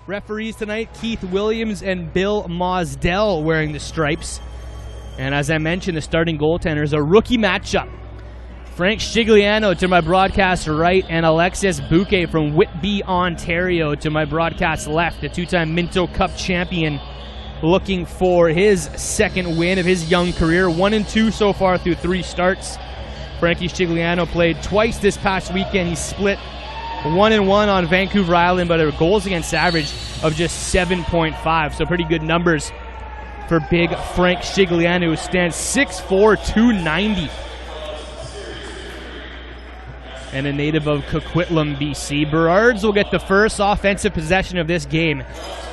Referees tonight, Keith Williams and Bill Mosdell wearing the stripes. And as I mentioned, the starting goaltender is a rookie matchup. Frank Scigliano to my broadcast right, and Alexis Bouquet from Whitby, Ontario to my broadcast left, a two-time Minto Cup champion looking for his second win of his young career. 1-2 so far through 3 starts. Frankie Scigliano played twice this past weekend. He split 1-1 on Vancouver Island, but a goals against average of just 7.5. So pretty good numbers for big Frank Scigliano, who stands 6'4", 290. And a native of Coquitlam, BC. Burrards will get the first offensive possession of this game.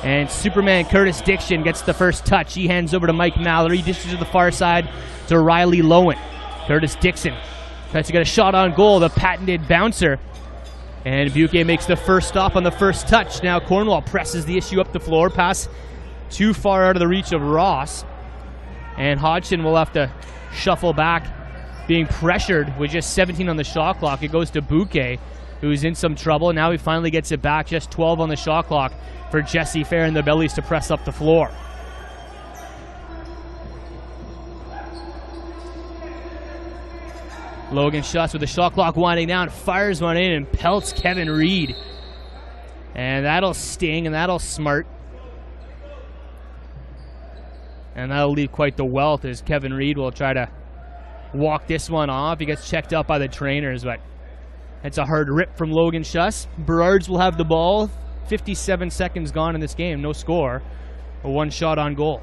And Superman Curtis Dixon gets the first touch. He hands over to Mike Mallory. Dishes to the far side to Riley Lowen. Curtis Dixon tries to get a shot on goal, the patented bouncer. And Bouquet makes the first stop on the first touch. Now Cornwall presses the issue up the floor. Pass too far out of the reach of Ross. And Hodgson will have to shuffle back, being pressured with just 17 on the shot clock. It goes to Bouquet, who's in some trouble. Now he finally gets it back, just 12 on the shot clock for Jesse Fair and the Bellies to press up the floor. Logan Schuss with the shot clock winding down, fires one in and pelts Kevin Reed. And that'll sting and that'll smart. And that'll leave quite the wealth as Kevin Reed will try to walk this one off. He gets checked out by the trainers, but it's a hard rip from Logan Schuss. Burrards will have the ball. 57 seconds gone in this game. No score. A 1 shot on goal.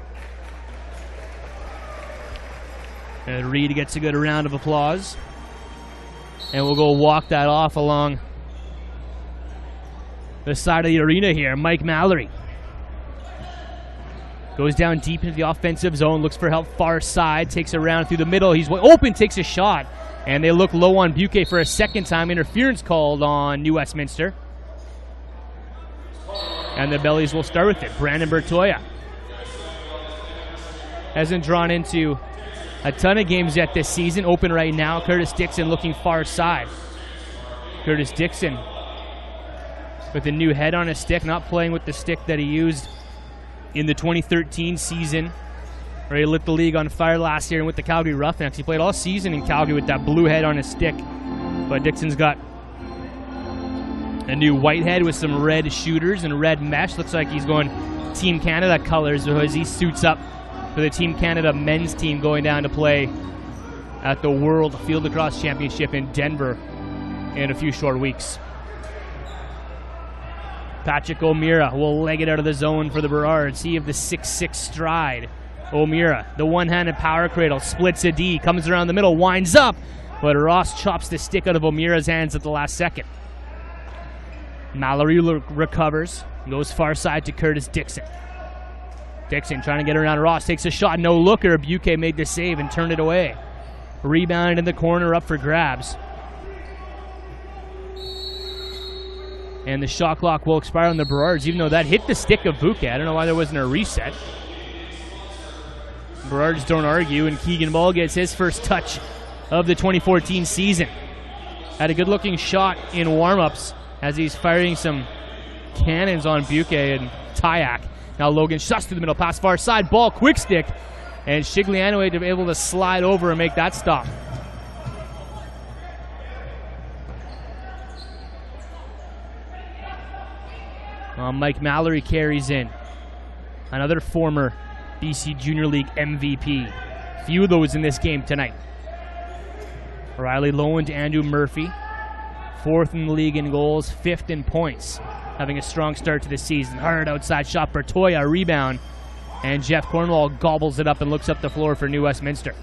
And Reed gets a good round of applause. And we'll go walk that off along the side of the arena here. Mike Mallory goes down deep into the offensive zone, looks for help far side, takes a round through the middle. He's open, takes a shot, and they look low on Bouquet for a second time. Interference called on New Westminster. And the Bellies will start with it. Brandon Bertoya hasn't drawn into a ton of games yet this season. Open right now. Curtis Dixon looking far side. Curtis Dixon with a new head on his stick, not playing with the stick that he used in the 2013 season, where he lit the league on fire last year and with the Calgary Roughnecks. He played all season in Calgary with that blue head on his stick. But Dixon's got a new white head with some red shooters and red mesh. Looks like he's going Team Canada colors as he suits up for the Team Canada men's team going down to play at the World Field Lacrosse Championship in Denver in a few short weeks. Patrick O'Meara will leg it out of the zone for the Burrards. He of the 6'6" stride. O'Meara, the one-handed power cradle, splits a D, comes around the middle, winds up, but Ross chops the stick out of O'Meara's hands at the last second. Mallory recovers, goes far side to Curtis Dixon. Dixon trying to get around Ross, takes a shot, no looker. Bouquet made the save and turned it away. Rebounded in the corner, up for grabs. And the shot clock will expire on the Burrards, even though that hit the stick of Bouquet. I don't know why there wasn't a reset. Burrards don't argue, and Keegan Ball gets his first touch of the 2014 season. Had a good-looking shot in warm-ups as he's firing some cannons on Bouquet and Tyak. Now Logan Schuss through the middle, pass far side, ball, quick stick, and Scigliano able to slide over and make that stop. Mike Mallory carries in. Another former BC Junior League MVP. Few of those in this game tonight. Riley Lowen to Andrew Murphy. 4th in the league in goals, 5th in points. Having a strong start to the season. Hard outside shot, Bertoya, rebound. And Jeff Cornwall gobbles it up and looks up the floor for New Westminster.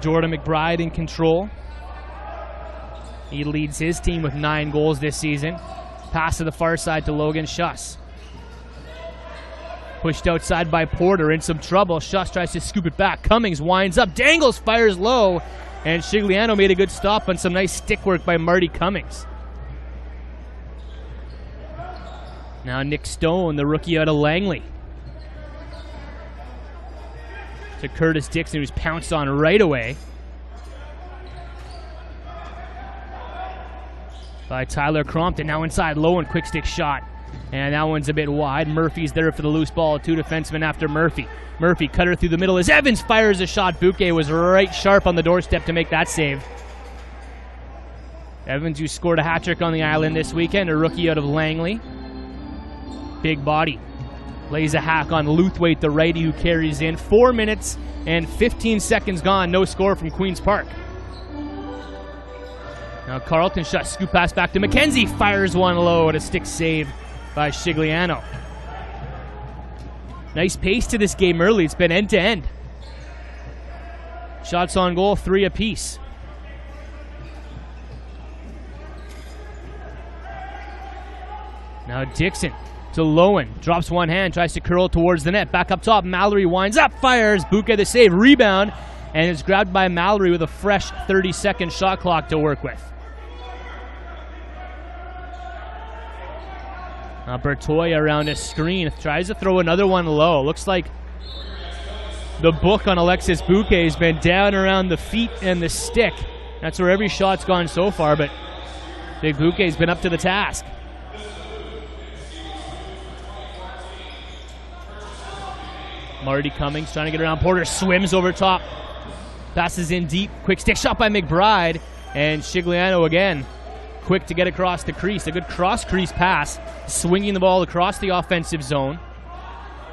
Jordan McBride in control. He leads his team with 9 goals this season. Pass to the far side to Logan Schuss. Pushed outside by Porter, in some trouble. Schuss tries to scoop it back. Cummings winds up, dangles, fires low. And Scigliano made a good stop on some nice stick work by Marty Cummings. Now Nick Stone, the rookie out of Langley. To Curtis Dixon, who's pounced on right away. by Tyler Crompton. Now inside low and quick stick shot. And that one's a bit wide. Murphy's there for the loose ball. 2 defensemen after Murphy. Murphy cutter through the middle as Evans fires a shot. Bouquet was right sharp on the doorstep to make that save. Evans, who scored a hat trick on the island this weekend, a rookie out of Langley. Big body. Lays a hack on Luthwaite, the righty, who carries in. 4 minutes and 15 seconds gone. No score from Queen's Park. Now Carlton shot. Scoop pass back to McKenzie. Fires one low at a stick save by Shigliano. Nice pace to this game early. It's been end-to-end. Shots on goal, 3 apiece. Now Dixon to Lowen. Drops one hand, tries to curl towards the net. Back up top, Mallory winds up, fires. Bouquet the save, rebound, and is grabbed by Mallory with a fresh 30-second shot clock to work with. Now Bertoya around a screen, tries to throw another one low. Looks like the book on Alexis Bouquet has been down around the feet and the stick. That's where every shot's gone so far, but Big Bouquet's been up to the task. Marty Cummings trying to get around Porter, swims over top. Passes in deep, quick stick shot by McBride, and Shigliano again, quick to get across the crease. A good cross-crease pass, swinging the ball across the offensive zone.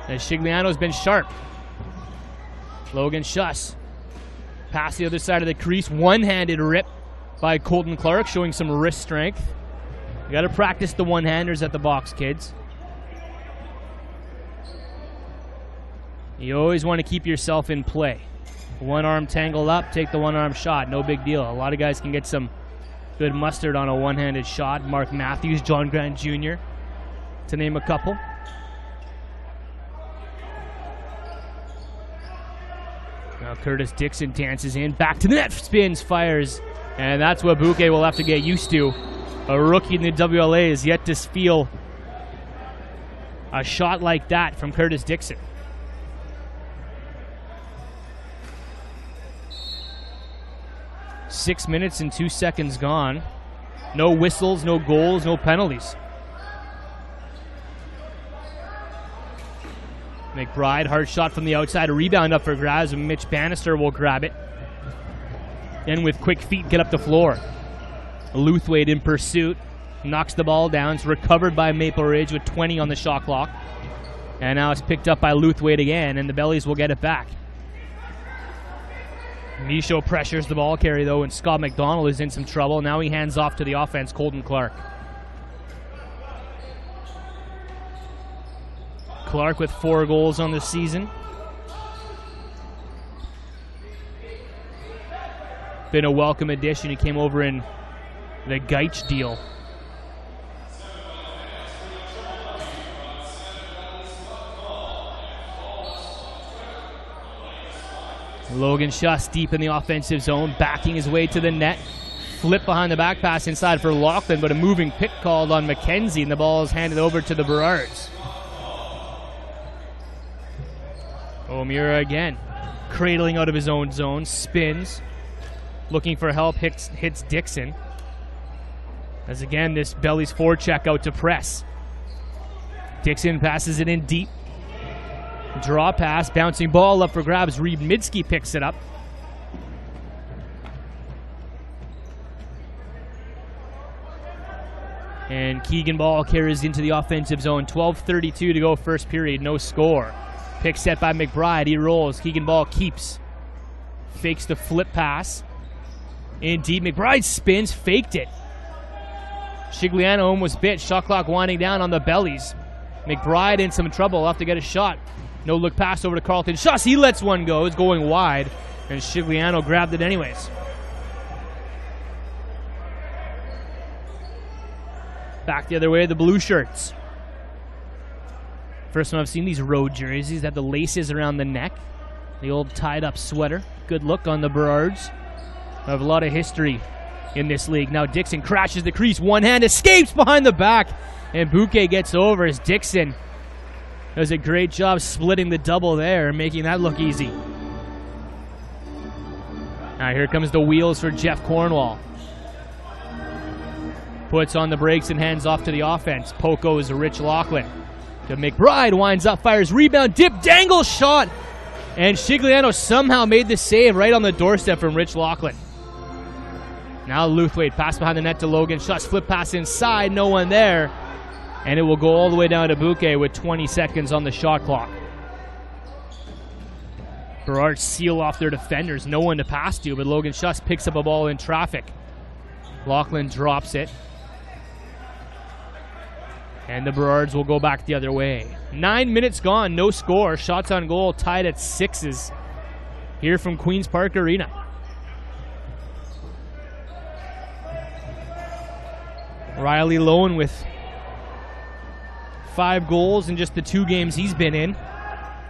And Shigliano's been sharp. Logan Schuss, past the other side of the crease, one-handed rip by Colton Clark, showing some wrist strength. You got to practice the one-handers at the box, kids. You always want to keep yourself in play. One arm tangled up, take the one arm shot. No big deal. A lot of guys can get some good mustard on a one-handed shot. Mark Matthews, John Grant Jr., to name a couple. Now Curtis Dixon dances in, back to the net, spins, fires. And that's what Bouquet will have to get used to. A rookie in the WLA is yet to feel a shot like that from Curtis Dixon. 6 minutes and 2 seconds gone. No whistles, no goals, no penalties. McBride, hard shot from the outside. A rebound up for grabs, and Mitch Bannister will grab it. Then with quick feet, get up the floor. Luthwaite in pursuit. Knocks the ball down. It's recovered by Maple Ridge with 20 on the shot clock. And now it's picked up by Luthwaite again, and the Bellies will get it back. Michaud pressures the ball carry, though, and Scott McDonald is in some trouble. Now he hands off to the offense, Colton Clark. Clark with 4 goals on the season. Been a welcome addition. He came over in the Geitch deal. Logan Schuss deep in the offensive zone, backing his way to the net. Flip behind the back pass inside for Laughlin, but a moving pick called on McKenzie, and the ball is handed over to the Burrards. O'Meara again, cradling out of his own zone, spins, looking for help, hits Dixon. As again, this Bellies forecheck out to press. Dixon passes it in deep. Draw pass, bouncing ball up for grabs. Reed Midsky picks it up. And Keegan Ball carries into the offensive zone. 12:32 to go first period, no score. Pick set by McBride, he rolls. Keegan Ball keeps. Fakes the flip pass. In deep, McBride spins, faked it. Shigliano almost bit, shot clock winding down on the Bellies. McBride in some trouble, have to get a shot. No look pass over to Carlton Schuss. He lets one go. It's going wide. And Shigliano grabbed it anyways. Back the other way, the blue shirts. First time I've seen these road jerseys. They have the laces around the neck. The old tied up sweater. Good look on the Burrards. I have a lot of history in this league. Now Dixon crashes the crease. One hand escapes behind the back. And Bouquet gets over as Dixon does a great job splitting the double there and making that look easy. Now here comes the wheels for Jeff Cornwall. Puts on the brakes and hands off to the offense. Poco is Rich Laughlin. To McBride, winds up, fires, rebound, dip, dangle, shot. And Shigliano somehow made the save right on the doorstep from Rich Laughlin. Now Luthwaite, pass behind the net to Logan. Schuss, flip pass inside, no one there. And it will go all the way down to Bouquet with 20 seconds on the shot clock. Burrards seal off their defenders, no one to pass to, but Logan Schuss picks up a ball in traffic. Laughlin drops it. And the Burrards will go back the other way. 9 minutes gone, no score. Shots on goal tied at 6s here from Queen's Park Arena. Riley Lohan with 5 goals in just the 2 games he's been in.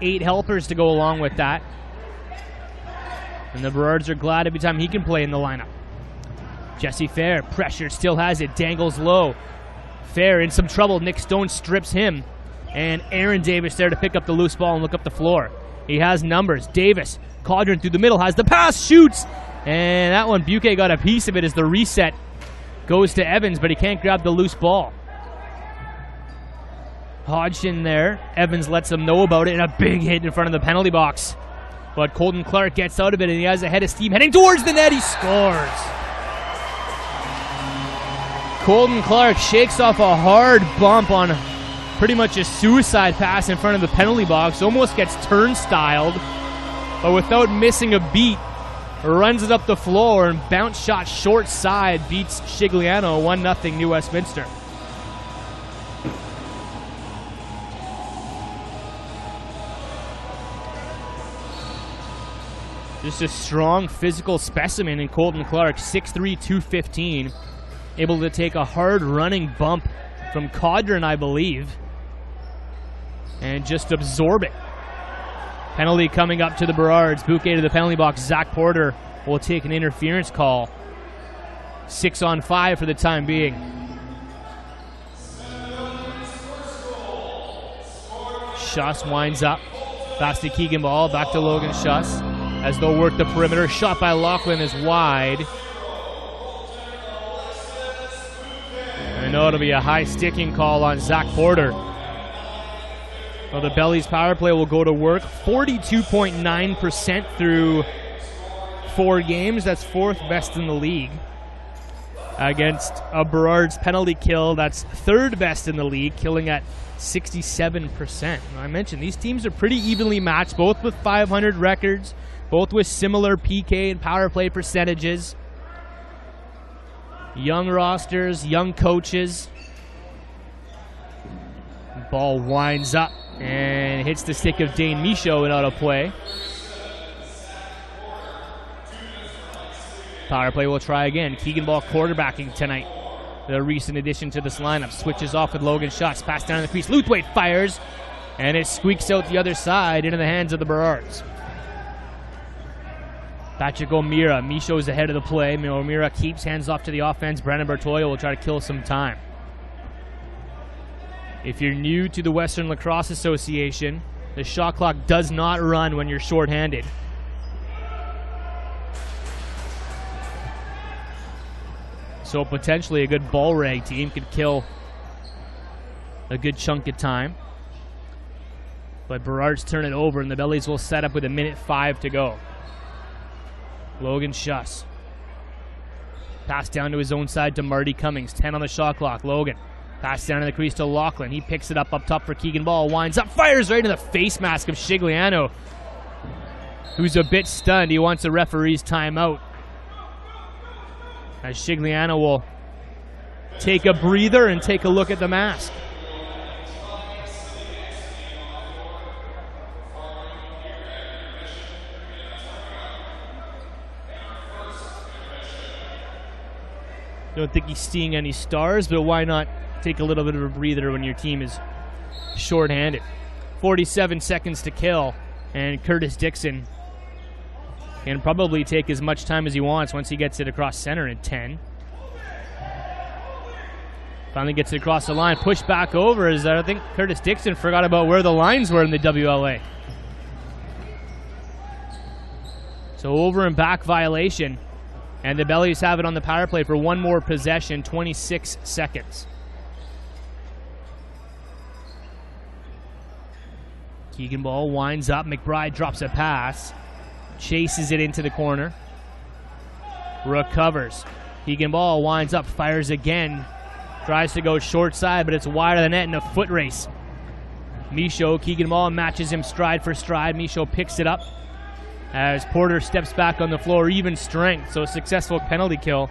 8 helpers to go along with that. And the Burrards are glad every time he can play in the lineup. Jesse Fair, pressured, still has it, dangles low. Fair in some trouble, Nick Stone strips him. And Aaron Davis there to pick up the loose ball and look up the floor. He has numbers. Davis, Caudron through the middle, has the pass, shoots! And that one, Bouquet got a piece of it as the reset goes to Evans, but he can't grab the loose ball. Hodgson there. Evans lets him know about it, and a big hit in front of the penalty box. But Colton Clark gets out of it, and he has a head of steam heading towards the net. He scores! Colton Clark shakes off a hard bump on pretty much a suicide pass in front of the penalty box. Almost gets turnstiled, but without missing a beat, runs it up the floor and bounce shot short side beats Shigliano 1-0 New Westminster. Just a strong physical specimen in Colton Clark, 6'3", 215. Able to take a hard running bump from Caudron, I believe, and just absorb it. Penalty coming up to the Burrards. Bouquet to the penalty box. Zach Porter will take an interference call. 6-on-5 for the time being. Schuss winds up. Pass to Keegan Ball. Back to Logan Schuss as they'll work the perimeter. Shot by Laughlin is wide. I know it'll be a high sticking call on Zach Porter. Well, the Bellies power play will go to work. 42.9% through 4 games. That's 4th best in the league. Against a Burrards penalty kill, that's 3rd best in the league, killing at 67%. I mentioned these teams are pretty evenly matched, both with 500 records, both with similar PK and power play percentages. Young rosters, young coaches. Ball winds up and hits the stick of Dane Michaud and out of play. Power play will try again. Keegan Ball quarterbacking tonight. The recent addition to this lineup. Switches off with Logan Schuss. Pass down in the crease. Luthwaite fires. And it squeaks out the other side into the hands of the Burrards. Patrick O'Meara. Michaud's ahead of the play. O'Meara keeps hands off to the offense. Brandon Bertoya will try to kill some time. If you're new to the Western Lacrosse Association, the shot clock does not run when you're shorthanded. So potentially a good ball rag team could kill a good chunk of time. But Burrards turn it over, and the Bellies will set up with 1:05 to go. Logan Schuss. Pass down to his own side to Marty Cummings. 10 on the shot clock. Logan. Pass down in the crease to Laughlin. He picks it up top for Keegan Ball. Winds up. Fires right in the face mask of Shigliano, who's a bit stunned. He wants the referee's timeout. As Shigliano will take a breather and take a look at the mask. Don't think he's seeing any stars, but why not take a little bit of a breather when your team is shorthanded? 47 seconds to kill, and Curtis Dixon can probably take as much time as he wants once he gets it across center in 10. Finally gets it across the line, pushed back over, as I think Curtis Dixon forgot about where the lines were in the WLA. So over and back violation And the Bellies have it on the power play for one more possession, 26 seconds. Keegan ball winds up. McBride drops a pass. Chases it into the corner. Recovers. Keegan ball winds up, fires again. Tries to go short side, but it's wide of the net in a foot race. Michaud, Keegan ball matches him stride for stride. Michaud picks it up as Porter steps back on the floor, even strength. So a successful penalty kill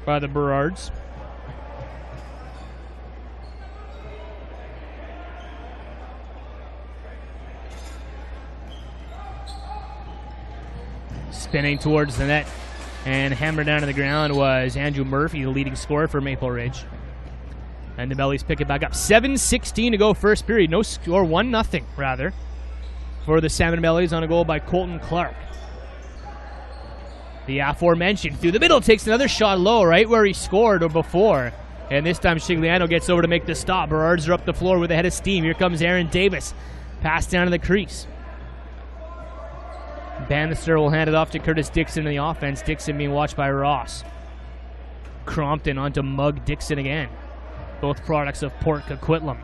by the Burrards. Spinning towards the net and hammered down to the ground was Andrew Murphy, the leading scorer for Maple Ridge. And the Bellies pick it back up. 7:16 to go first period. No score, 1-0 rather, for the Salmonbellies on a goal by Colton Clark. The aforementioned through the middle takes another shot low, right where he scored or before. And this time Shigliano gets over to make the stop. Burrards are up the floor with a head of steam. Here comes Aaron Davis. Pass down to the crease. Bannister will hand it off to Curtis Dixon in the offense. Dixon being watched by Ross. Crompton onto Mug Dixon again. Both products of Port Coquitlam.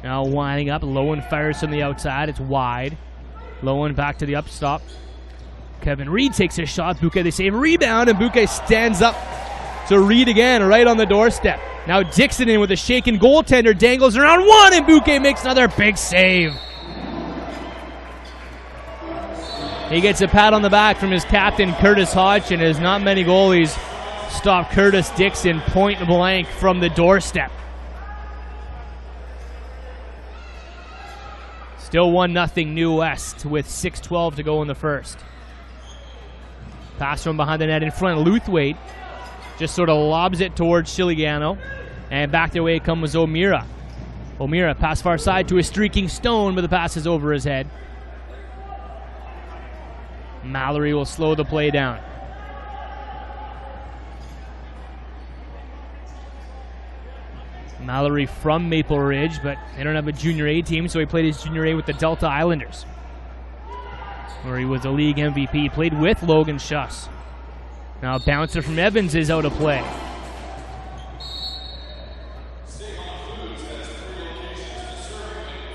Now winding up. Lowen fires from the outside. It's wide. Lowen back to the upstop. Kevin Reed takes a shot. Bouquet they save. Rebound, and Bouquet stands up to Reed again right on the doorstep. Now Dixon in with a shaken goaltender. Dangles around one, and Bouquet makes another big save. He gets a pat on the back from his captain, Curtis Hodgson, as not many goalies stop Curtis Dixon point blank from the doorstep. Still 1-0 New West with 6:12 to go in the first. Pass from behind the net in front. Luthwaite just sort of lobs it towards Shigliano. And back their way comes O'Meara. O'Meara pass far side to a streaking Stone, but the pass is over his head. Mallory will slow the play down. Mallory from Maple Ridge, but they don't have a junior A team, so he played his junior A with the Delta Islanders, where he was a league MVP. He played with Logan Schuss. Now a bouncer from Evans is out of play.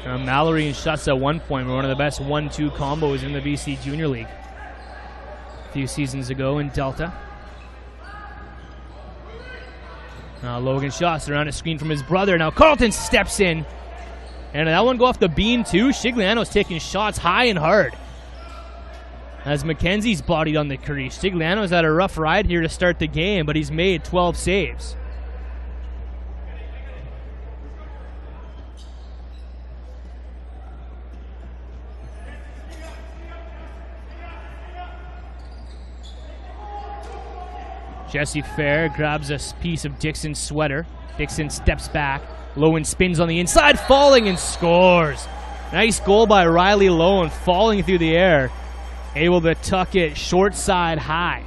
Mallory and Schuss at one point were one of the best 1-2 combos in the BC Junior League a few seasons ago in Delta. Now Logan Schuss around a screen from his brother. Now Carlton steps in. And that one go off the beam too. Shigliano's taking shots high and hard as McKenzie's bodied on the crease. Shigliano's had a rough ride here to start the game, but he's made 12 saves. Jesse Fair grabs a piece of Dixon's sweater. Dixon steps back. Lowen spins on the inside, falling and scores. Nice goal by Riley Lowen, falling through the air. Able to tuck it short side high.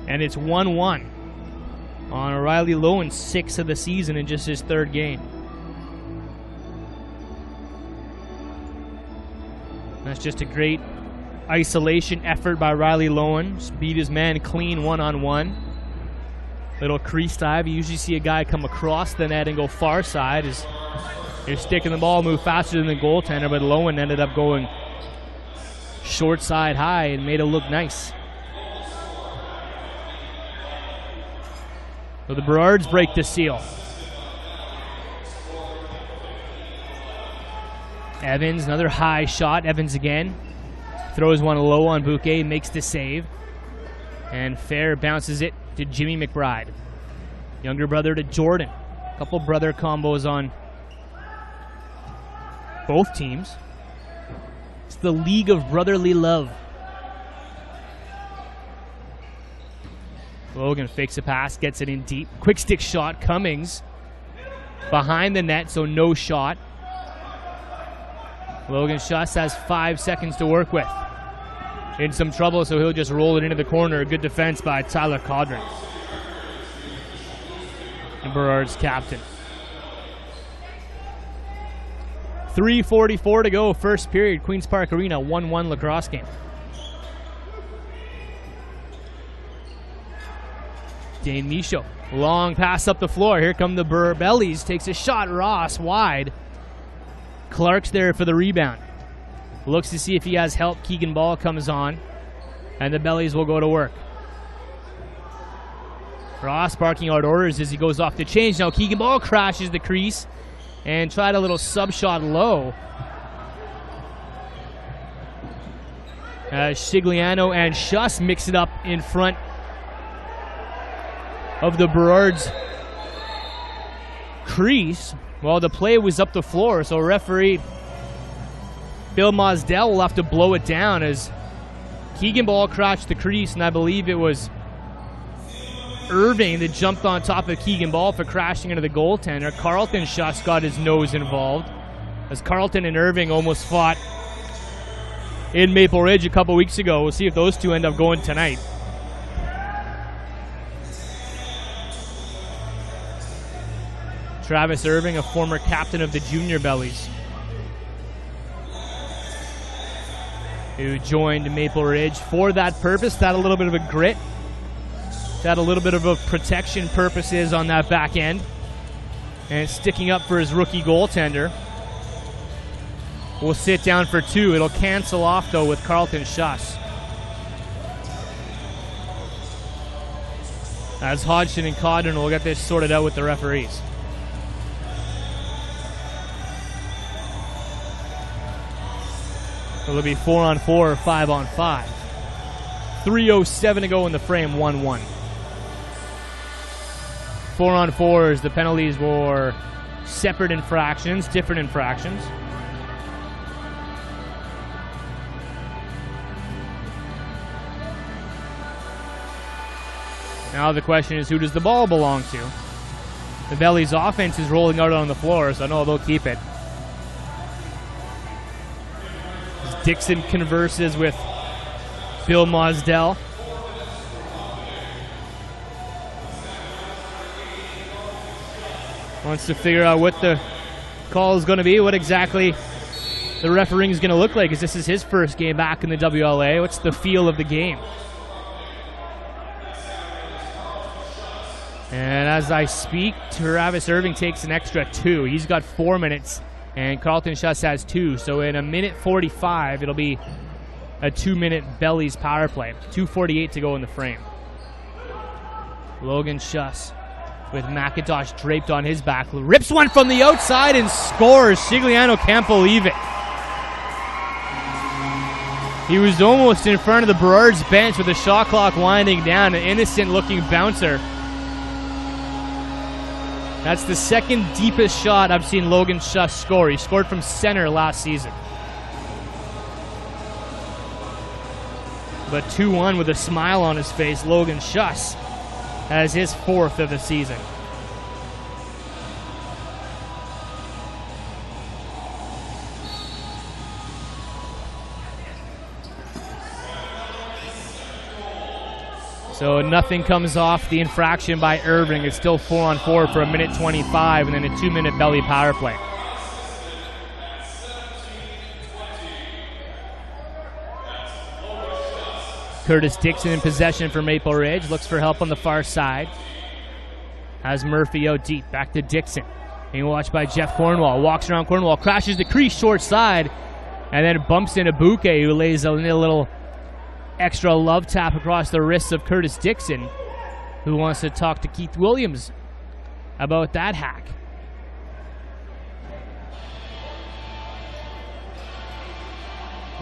And it's 1-1 on Riley Lowen's 6th of the season in just his 3rd game. That's just a great isolation effort by Riley Lowen. Just beat his man clean one-on-one. Little crease dive. You usually see a guy come across the net and go far side as you're sticking the ball, move faster than the goaltender, but Lowen ended up going short side high and made it look nice. So the Burrards break the seal. Evans, another high shot. Evans again. Throws one low on Bouquet, makes the save. And Fair bounces it to Jimmy McBride. Younger brother to Jordan. A couple brother combos on both teams. It's the league of brotherly love. Logan fakes a pass, gets it in deep. Quick stick shot, Cummings. Behind the net, so no shot. Logan Schuss has 5 seconds to work with. In some trouble, so he'll just roll it into the corner. Good defense by Tyler Caudron, the Burrards captain. 3:44 to go, first period, Queen's Park Arena, 1-1 lacrosse game. Dane Michaud, long pass up the floor. Here come the Burrards, takes a shot, Ross wide. Clark's there for the rebound. Looks to see if he has help. Keegan Ball comes on, and the Bellies will go to work. Ross barking out orders as he goes off the change. Now Keegan Ball crashes the crease and tried a little sub shot low. Shigliano and Schuss mix it up in front of the Burrards crease while the play was up the floor. So referee Bill Mosdell will have to blow it down as Keegan Ball crashed the crease, and I believe it was Irving that jumped on top of Keegan Ball for crashing into the goaltender. Carlton Schuss got his nose involved as Carlton and Irving almost fought in Maple Ridge a couple weeks ago. We'll see if those two end up going tonight. Travis Irving, a former captain of the Junior Bellies, who joined Maple Ridge for that purpose. Had a little bit of a grit. Had a little bit of a protection purposes on that back end. And sticking up for his rookie goaltender. Will sit down for two. It'll cancel off, though, with Carlton Schuss. As Hodgson and Codden will get this sorted out with the referees. It'll be 4-on-4 or 5-on-5. 3:07 to go in the frame, 1-1. 4-on-4s, the penalties were separate infractions, different infractions. Now the question is, who does the ball belong to? The Bellies offense is rolling out on the floor, so I know they'll keep it. Dixon converses with Bill Mosdell. Wants to figure out what the call is going to be, what exactly the refereeing is going to look like, as this is his first game back in the WLA. What's the feel of the game? And as I speak, Travis Irving takes an extra 2. He's got 4 minutes, and Carlton Schuss has 2. So in a minute 45, it'll be a 2-minute Bellies power play. 2:48 to go in the frame. Logan Schuss with McIntosh draped on his back. Rips one from the outside and scores. Shigliano can't believe it. He was almost in front of the Burrards bench with the shot clock winding down. An innocent-looking bouncer. That's the second deepest shot I've seen Logan Schuss score. He scored from center last season. But 2-1 with a smile on his face, Logan Schuss has his 4th of the season. So nothing comes off the infraction by Irving. It's still 4-on-4 for a minute 25 and then a 2-minute Belly power play. Curtis Dixon in possession for Maple Ridge. Looks for help on the far side. Has Murphy out deep. Back to Dixon. Being watched by Jeff Cornwall. Walks around Cornwall. Crashes the crease short side. And then bumps into Bouquet, who lays a little extra love tap across the wrists of Curtis Dixon, who wants to talk to Keith Williams about that hack.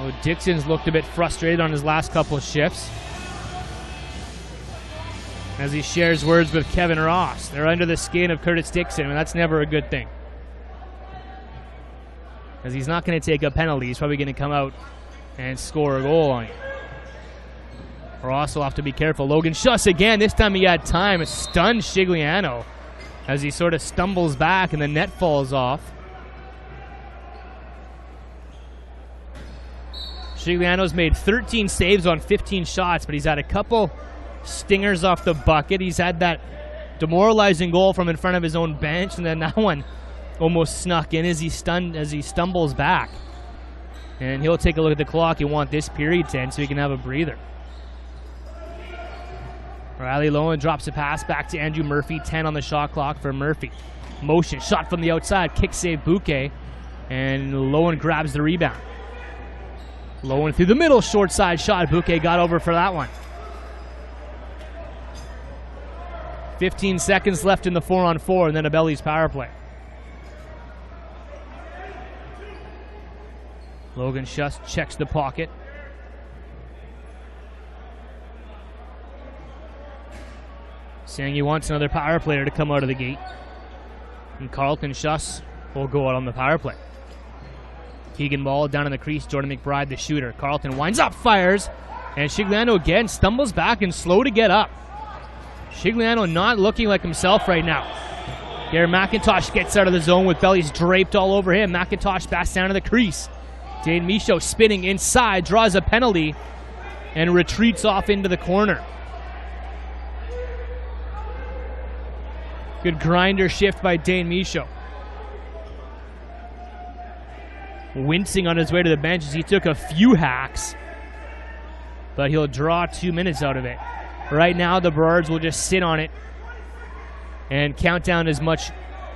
Well, Dixon's looked a bit frustrated on his last couple of shifts as he shares words with Kevin Ross. They're under the skin of Curtis Dixon, and that's never a good thing, because he's not going to take a penalty. He's probably going to come out and score a goal on you. Ross will have to be careful. Logan Schuss again. This time he had time. It stunned Shigliano as he sort of stumbles back and the net falls off. Shigliano's made 13 saves on 15 shots, but he's had a couple stingers off the bucket. He's had that demoralizing goal from in front of his own bench, and then that one almost snuck in as he stumbles back. And he'll take a look at the clock. He'll want this period to end so he can have a breather. Riley Lowen drops a pass back to Andrew Murphy. 10 on the shot clock for Murphy. Motion, shot from the outside. Kick save Bouquet. And Lowen grabs the rebound. Lowen through the middle, short side shot. Bouquet got over for that one. 15 seconds left in the 4-on-4, and then a Bellies power play. Logan Schuss checks the pocket. Saying he wants another power player to come out of the gate. And Carlton Schuss will go out on the power play. Keegan Ball down in the crease. Jordan McBride, the shooter. Carlton winds up, fires. And Shigliano again stumbles back and slow to get up. Shigliano not looking like himself right now. Garrett McIntosh gets out of the zone with Bellies draped all over him. McIntosh backs down to the crease. Dane Michaud spinning inside, draws a penalty, and retreats off into the corner. Good grinder shift by Dane Michaud. Wincing on his way to the bench as he took a few hacks, but he'll draw 2 minutes out of it. Right now, the Burrards will just sit on it and count down as much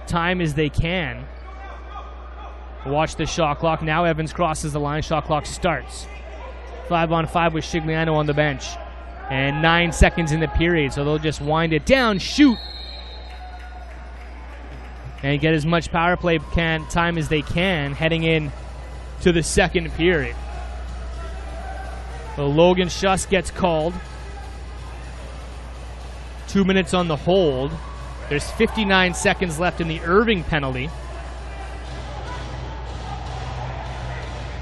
time as they can. Watch the shot clock. Now Evans crosses the line. Shot clock starts. 5-on-5 with Shigliano on the bench. And 9 seconds in the period, so they'll just wind it down, shoot, and get as much power play time as they can heading in to the second period. So Logan Schuss gets called. 2 minutes on the hold. There's 59 seconds left in the Irving penalty.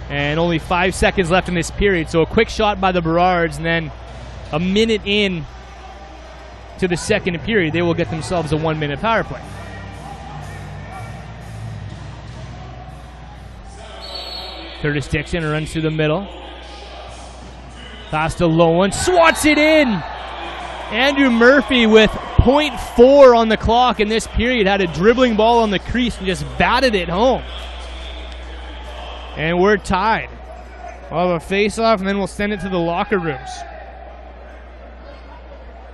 And only 5 seconds left in this period. So a quick shot by the Burrards, and then a minute in to the second period, they will get themselves a 1 minute power play. Curtis Dixon runs through the middle. Pass to Lowen, swats it in! Andrew Murphy with 0.4 on the clock in this period had a dribbling ball on the crease and just batted it home. And we're tied. We'll have a face-off and then we'll send it to the locker rooms.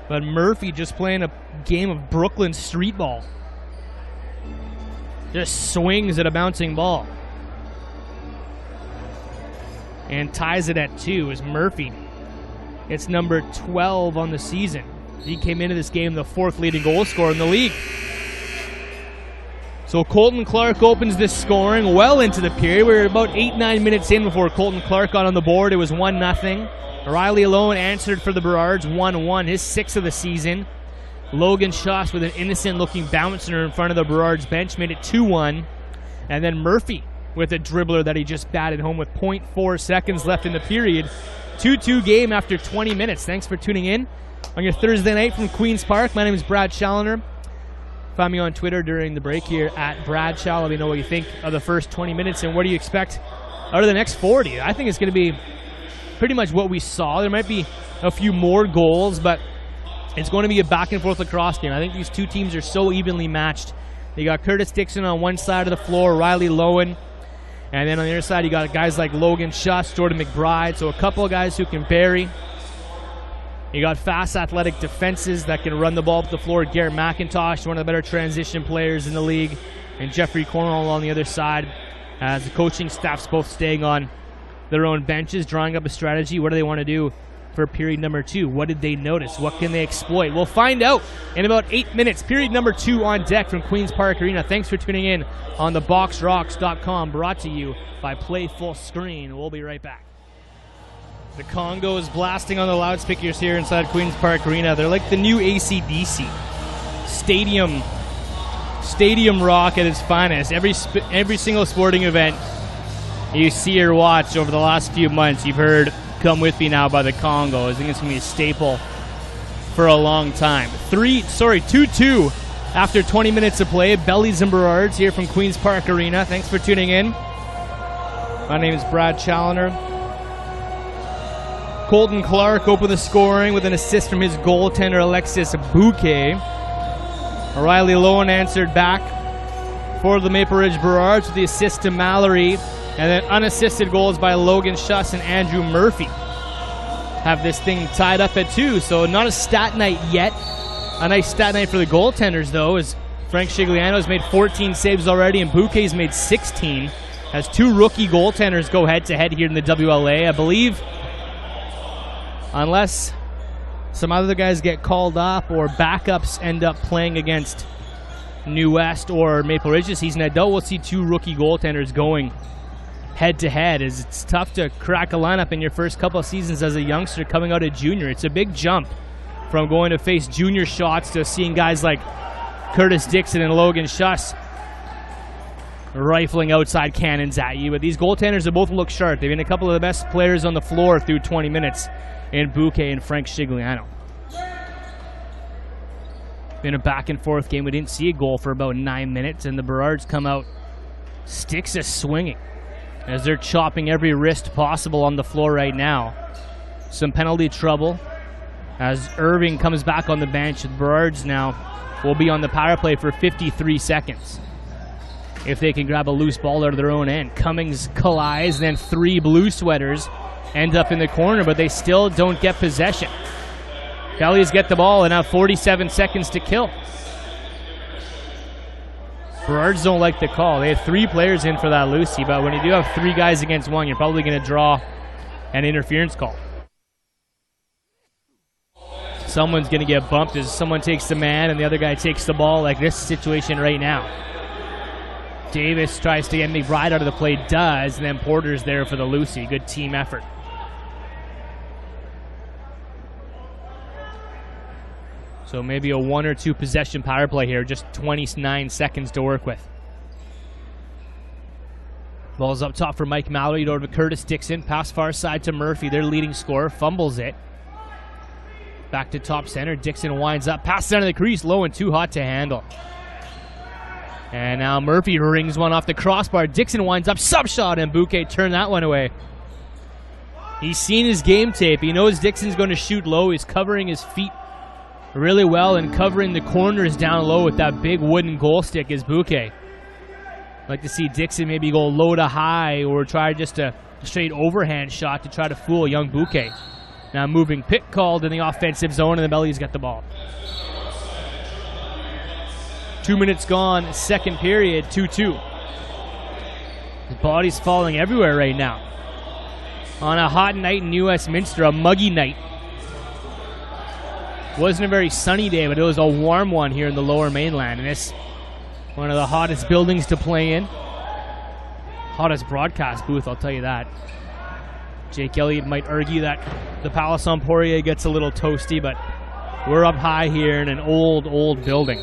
But Murphy just playing a game of Brooklyn street ball. Just swings at a bouncing ball. And ties it at 2 as Murphy. It's number 12 on the season. He came into this game the 4th leading goal scorer in the league. So Colton Clark opens this scoring well into the period. We were about 8-9 minutes in before Colton Clark got on the board. It was 1-0. Riley Lowen answered for the Burrards, 1-1, his 6th of the season. Logan Schuss with an innocent-looking bouncer in front of the Burrards bench made it 2-1. And then Murphy with a dribbler that he just batted home with 0.4 seconds left in the period. 2-2 game after 20 minutes. Thanks for tuning in on your Thursday night from Queen's Park. My name is Brad Challoner. Find me on Twitter during the break here at Brad Chal. Let me know what you think of the first 20 minutes and what do you expect out of the next 40. I think it's going to be pretty much what we saw. There might be a few more goals, but it's going to be a back-and-forth lacrosse game. I think these two teams are so evenly matched. You got Curtis Dixon on one side of the floor, Riley Lowen. And then on the other side, you got guys like Logan Schuss, Jordan McBride. So a couple of guys who can vary. You got fast, athletic defenses that can run the ball up the floor. Garrett McIntosh, one of the better transition players in the league. And Jeffrey Cornwall on the other side. As the coaching staff's both staying on their own benches, drawing up a strategy. What do they want to do for period number 2? What did they notice? What can they exploit? We'll find out in about 8 minutes. Period number 2 on deck from Queen's Park Arena. Thanks for tuning in on theboxrocks.com. Brought to you by Play Full Screen. We'll be right back. The Congo is blasting on the loudspeakers here inside Queen's Park Arena. They're like the new AC/DC. Stadium rock at its finest. Every single sporting event you see or watch over the last few months, you've heard Come With Me Now by the Congo. I think it's going to be a staple for a long time. 2-2 after 20 minutes of play. Bellies and Burrards here from Queen's Park Arena. Thanks for tuning in. My name is Brad Challoner. Colton Clark opened the scoring with an assist from his goaltender Alexis Bouquet. Riley Lowen answered back for the Maple Ridge Burrards with the assist to Mallory. And then unassisted goals by Logan Schuss and Andrew Murphy have this thing tied up at 2. So not a stat night yet. A nice stat night for the goaltenders, though, as Frank Shigliano's made 14 saves already and Bouquet's made 16. As 2 rookie goaltenders go head-to-head here in the WLA. I believe, unless some other guys get called up or backups end up playing against New West or Maple Ridge this season, I doubt we'll see 2 rookie goaltenders going head-to-head, as it's tough to crack a lineup in your first couple of seasons as a youngster coming out of junior. It's a big jump from going to face junior shots to seeing guys like Curtis Dixon and Logan Schuss rifling outside cannons at you. But these goaltenders have both looked sharp. They've been a couple of the best players on the floor through 20 minutes in Bouquet and Frank Shigliano. Been a back-and-forth game. We didn't see a goal for about 9 minutes, and the Burrards come out sticks is swinging as they're chopping every wrist possible on the floor right now. Some penalty trouble as Irving comes back on the bench. The Burrards now will be on the power play for 53 seconds. If they can grab a loose ball out of their own end. Cummings collides, then 3 blue sweaters end up in the corner, but they still don't get possession. Bellies get the ball and have 47 seconds to kill. Burrards don't like the call. They had 3 players in for that Lucy, but when you do have 3 guys against 1, you're probably going to draw an interference call. Someone's going to get bumped as someone takes the man and the other guy takes the ball, like this situation right now. Davis tries to get McBride out of the play, does, and then Porter's there for the Lucy. Good team effort. So maybe a 1 or 2 possession power play here, just 29 seconds to work with. Ball's up top for Mike Mallory, over to Curtis Dixon, pass far side to Murphy, their leading scorer, fumbles it. Back to top center, Dixon winds up, pass center of the crease, low and too hot to handle. And now Murphy rings one off the crossbar, Dixon winds up, sub shot, and Bouquet turned that one away. He's seen his game tape, he knows Dixon's going to shoot low, he's covering his feet really well and covering the corners down low with that big wooden goal stick is Bouquet. I'd like to see Dixon maybe go low to high or try just a straight overhand shot to try to fool young Bouquet. Now moving pick called in the offensive zone and the Bellies get the ball. 2 minutes gone, second period, 2-2. His body's falling everywhere right now. On a hot night in Westminster, a muggy night. Wasn't a very sunny day, but it was a warm one here in the lower mainland. And it's one of the hottest buildings to play in. Hottest broadcast booth, I'll tell you that. Jake Elliott might argue that the Palace on Poirier gets a little toasty, but we're up high here in an old, old building.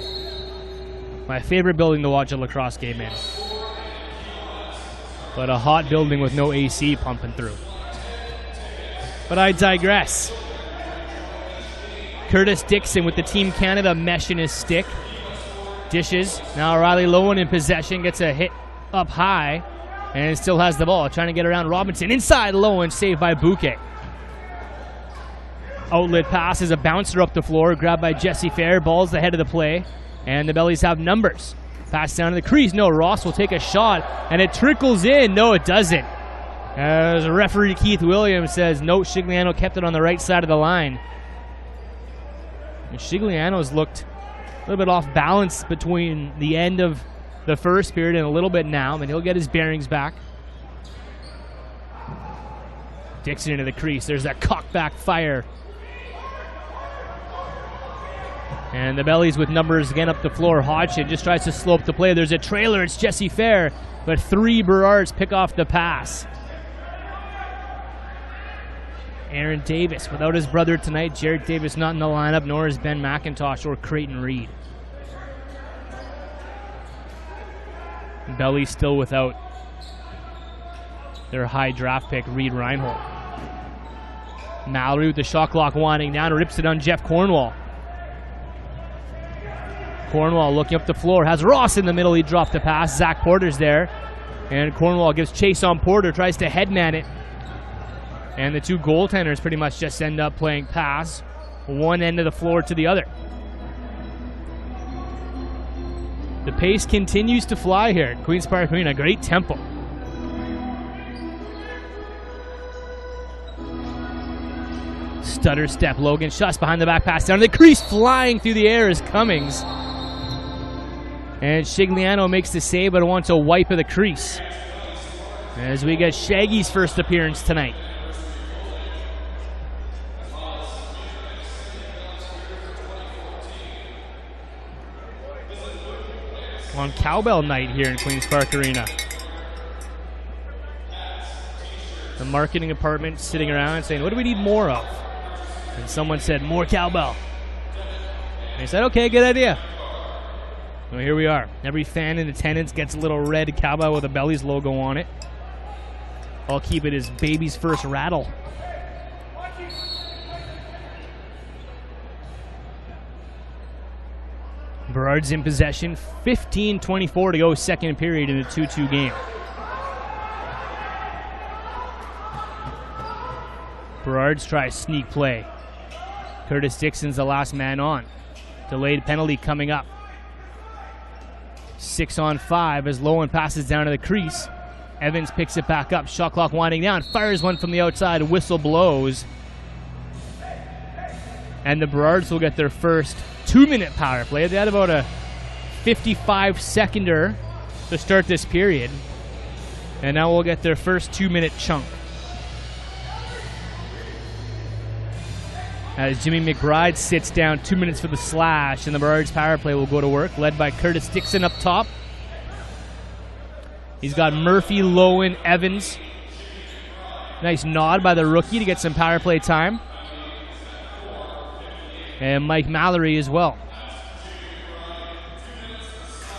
My favorite building to watch a lacrosse game in. But a hot building with no AC pumping through. But I digress. Curtis Dixon with the Team Canada mesh in his stick. Dishes. Now Riley Lowen in possession. Gets a hit up high. And still has the ball. Trying to get around Robinson. Inside Lowen. Saved by Bouquet. Outlet pass is a bouncer up the floor. Grabbed by Jesse Fair. Ball's the head of the play. And the Bellies have numbers. Pass down to the crease. No, Ross will take a shot. And it trickles in. No, it doesn't. As referee Keith Williams says, no, Shigliano kept it on the right side of the line. And Shigliano's looked a little bit off balance between the end of the first period and a little bit now, and he'll get his bearings back. Dixon into the crease. There's that cockback fire. And the Bellies with numbers again up the floor. Hodgson just tries to slow up the play. There's a trailer. It's Jesse Fair, but 3 Burrards pick off the pass. Aaron Davis without his brother tonight. Jared Davis not in the lineup, nor is Ben McIntosh or Creighton Reed. Belly still without their high draft pick, Reed Reinhold. Mallory with the shot clock winding down, rips it on Jeff Cornwall. Cornwall looking up the floor, has Ross in the middle, he dropped the pass. Zach Porter's there, and Cornwall gives chase on Porter, tries to headman it. And the 2 goaltenders pretty much just end up playing pass, one end of the floor to the other. The pace continues to fly here at Queen's Park Arena. Great tempo. Stutter step. Logan Schuss behind the back pass down to the crease. Flying through the air is Cummings. And Shigliano makes the save, but wants a wipe of the crease. As we get Shaggy's first appearance tonight. On cowbell night here in Queen's Park Arena. The marketing department sitting around saying, what do we need more of? And someone said, more cowbell. And they said, okay, good idea. Well, here we are. Every fan in attendance gets a little red cowbell with a Bellies logo on it. I'll keep it as baby's first rattle. Burrards in possession, 15:24 to go, second period in a 2-2 game. Burrards tries sneak play. Curtis Dixon's the last man on. Delayed penalty coming up. 6-on-5 as Lowen passes down to the crease. Evans picks it back up, shot clock winding down, fires one from the outside, whistle blows. And the Burrards will get their first 2-minute power play. They had about a 55-seconder to start this period. And now we'll get their first 2-minute chunk. As Jimmy McBride sits down, 2 minutes for the slash, and the Burrards power play will go to work, led by Curtis Dixon up top. He's got Murphy, Lowen, Evans. Nice nod by the rookie to get some power play time. And Mike Mallory as well.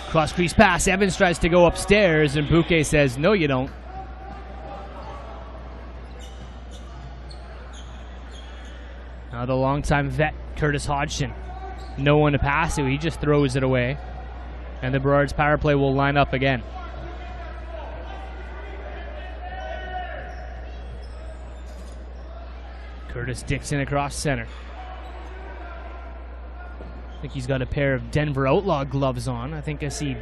Cross crease pass. Evans tries to go upstairs, and Bouquet says, no, you don't. Now the longtime vet, Curtis Hodgson. No one to pass to. He just throws it away. And the Burrards power play will line up again. Curtis Dixon across center. I think he's got a pair of Denver Outlaw gloves on. I think I see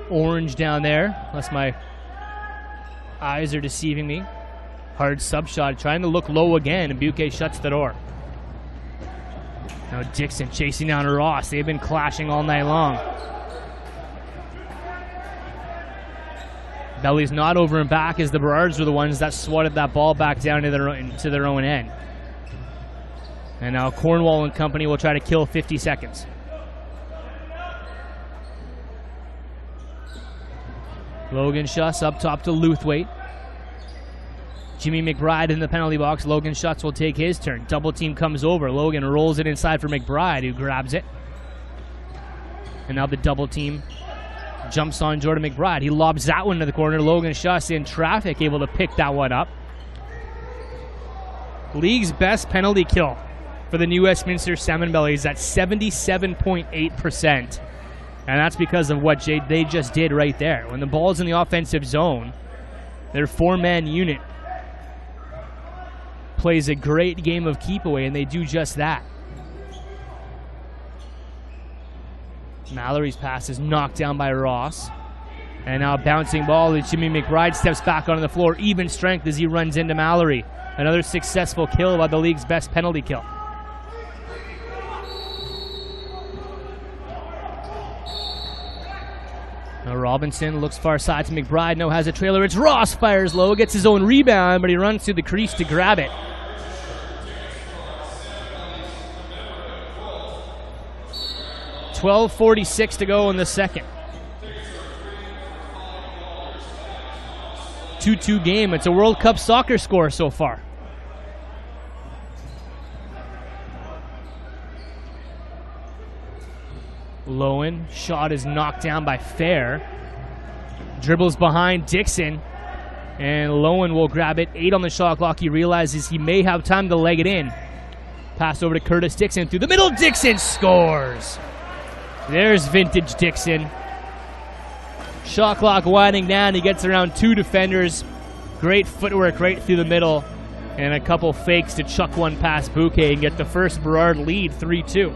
orange down there, unless my eyes are deceiving me. Hard sub shot, trying to look low again, and Bouquet shuts the door. Now Dixon chasing down Ross. They've been clashing all night long. Belly's not over and back as the Burrards were the ones that swatted that ball back down to their own end. And now Cornwall and company will try to kill 50 seconds. Logan Schuss up top to Luthwaite. Jimmy McBride in the penalty box. Logan Schuss will take his turn. Double team comes over. Logan rolls it inside for McBride, who grabs it. And now the double team jumps on Jordan McBride. He lobs that one to the corner. Logan Schuss in traffic, able to pick that one up. League's best penalty kill for the new Westminster Salmonbellies at 77.8%. And that's because of what they just did right there. When the ball's in the offensive zone, their four-man unit plays a great game of keep away, and they do just that. Mallory's pass is knocked down by Ross. And now a bouncing ball as Jimmy McBride steps back onto the floor. Even strength as he runs into Mallory. Another successful kill by the league's best penalty kill. Now Robinson looks far side to McBride. No, has a trailer. It's Ross. Fires low. Gets his own rebound, but he runs through the crease to grab it. .12:46 to go in the second. 2-2 game. It's a World Cup soccer score so far. Lowen, shot is knocked down by Fair. Dribbles behind Dixon. And Lowen will grab it. 8 on the shot clock. He realizes he may have time to leg it in. Pass over to Curtis Dixon through the middle. Dixon scores. There's vintage Dixon. Shot clock winding down. He gets around 2 defenders. Great footwork right through the middle. And a couple fakes to chuck one past Bouquet and get the first Burrard lead, 3-2.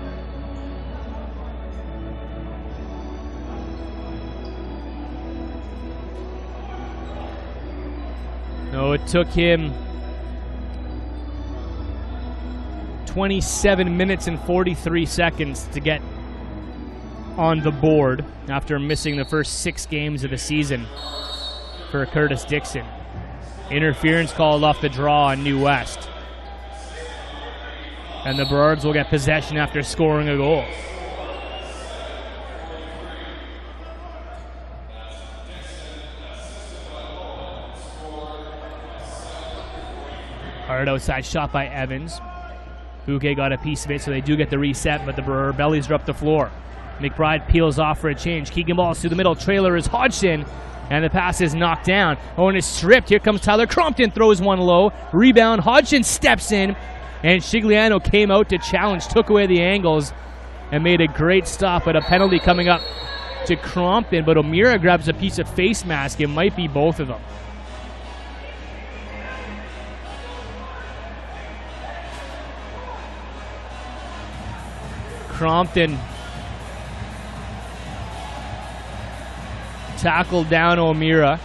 No, it took him 27 minutes and 43 seconds to get on the board after missing the first 6 games of the season for Curtis Dixon. Interference called off the draw on New West. And the Burrards will get possession after scoring a goal. Hard outside shot by Evans. Bouquet got a piece of it, so they do get the reset, but the Burrards are up the floor. McBride peels off for a change. Keegan balls through the middle. Trailer is Hodgson, and the pass is knocked down. Owen is stripped. Here comes Tyler Crompton, throws one low. Rebound. Hodgson steps in, and Shigliano came out to challenge, took away the angles, and made a great stop. But a penalty coming up to Crompton, but O'Meara grabs a piece of face mask. It might be both of them. Crompton tackled down O'Meara. I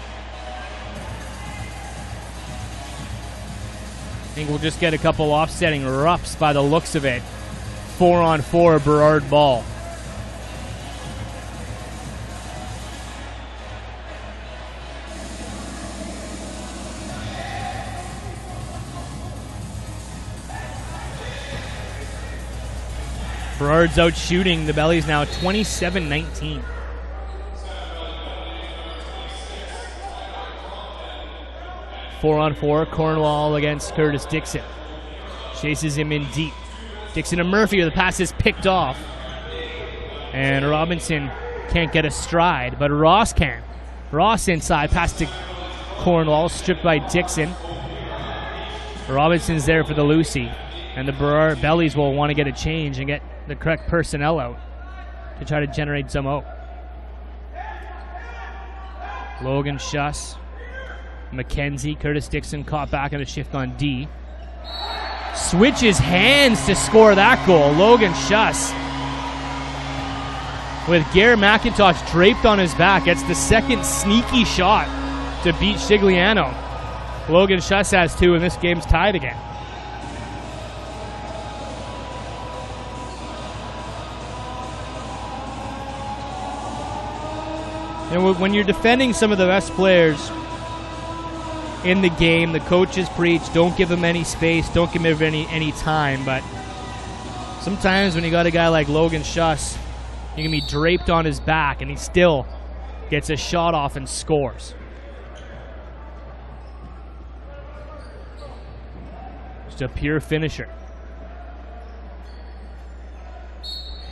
think we'll just get a couple offsetting roughs by the looks of it. 4-on-4 Burrard ball. Burrard's out shooting the Bellies now 27-19. Four-on-four, Cornwall against Curtis Dixon. Chases him in deep. Dixon to Murphy, the pass is picked off. And Robinson can't get a stride, but Ross can. Ross inside, pass to Cornwall, stripped by Dixon. Robinson's there for the Lucy. And the Bellies will want to get a change and get the correct personnel out to try to generate some hope. Logan Schuss, McKenzie, Curtis Dixon caught back on a shift on D. Switches hands to score that goal. Logan Schuss with Gare McIntosh draped on his back. It's the second sneaky shot to beat Shigliano. Logan Schuss has 2, and this game's tied again. And when you're defending some of the best players in the game, the coaches preach, don't give them any space, don't give them any time. But sometimes when you got a guy like Logan Schuss, you can be draped on his back, and he still gets a shot off and scores. Just a pure finisher.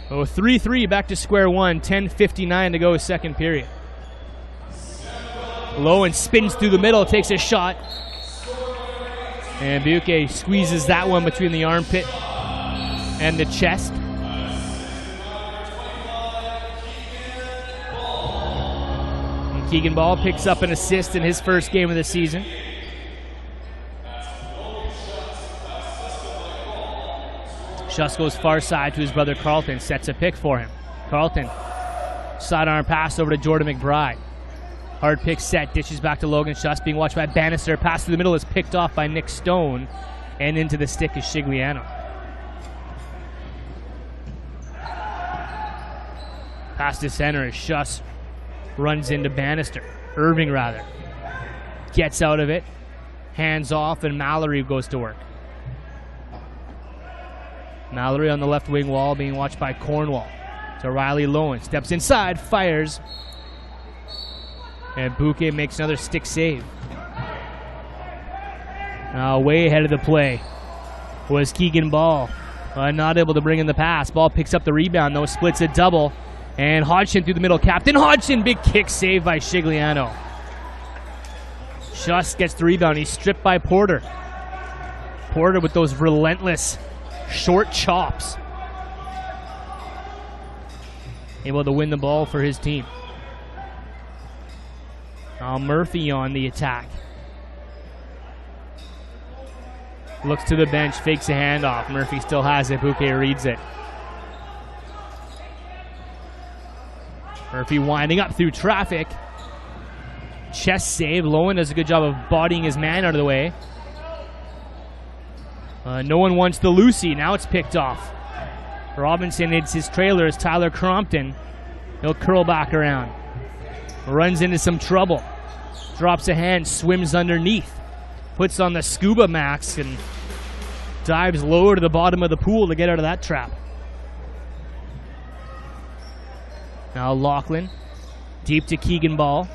Oh, 3-3 back to square one. 10:59 to go, second period. Lowen spins through the middle, takes a shot. And Bouquet squeezes that one between the armpit and the chest. And Keegan Ball picks up an assist in his first game of the season. Schuss goes far side to his brother Carlton, sets a pick for him. Carlton, sidearm pass over to Jordan McBride. Hard pick set, dishes back to Logan Schuss, being watched by Bannister. Pass through the middle is picked off by Nick Stone, and into the stick is Shigliano. Pass to center as Schuss runs into Bannister. Irving, rather. Gets out of it, hands off, and Mallory goes to work. Mallory on the left wing wall, being watched by Cornwall. To Riley Lowen, steps inside, fires. And Bouquet makes another stick save. Way ahead of the play was Keegan Ball. Not able to bring in the pass. Ball picks up the rebound, though, splits a double. And Hodgson through the middle. Captain Hodgson, big kick save by Shigliano. Schuss gets the rebound. He's stripped by Porter. Porter with those relentless short chops. Able to win the ball for his team. Murphy on the attack. Looks to the bench, fakes a handoff. Murphy still has it. Bouquet reads it. Murphy winding up through traffic. chest save. Lowen does a good job of bodying his man out of the way. No one wants the Lucy. Now it's picked off. Robinson hits his trailer as Tyler Crompton. He'll curl back around. Runs into some trouble. Drops a hand, swims underneath. Puts on the scuba mask and dives lower to the bottom of the pool to get out of that trap. Now Lachlan, deep to Keegan Ball.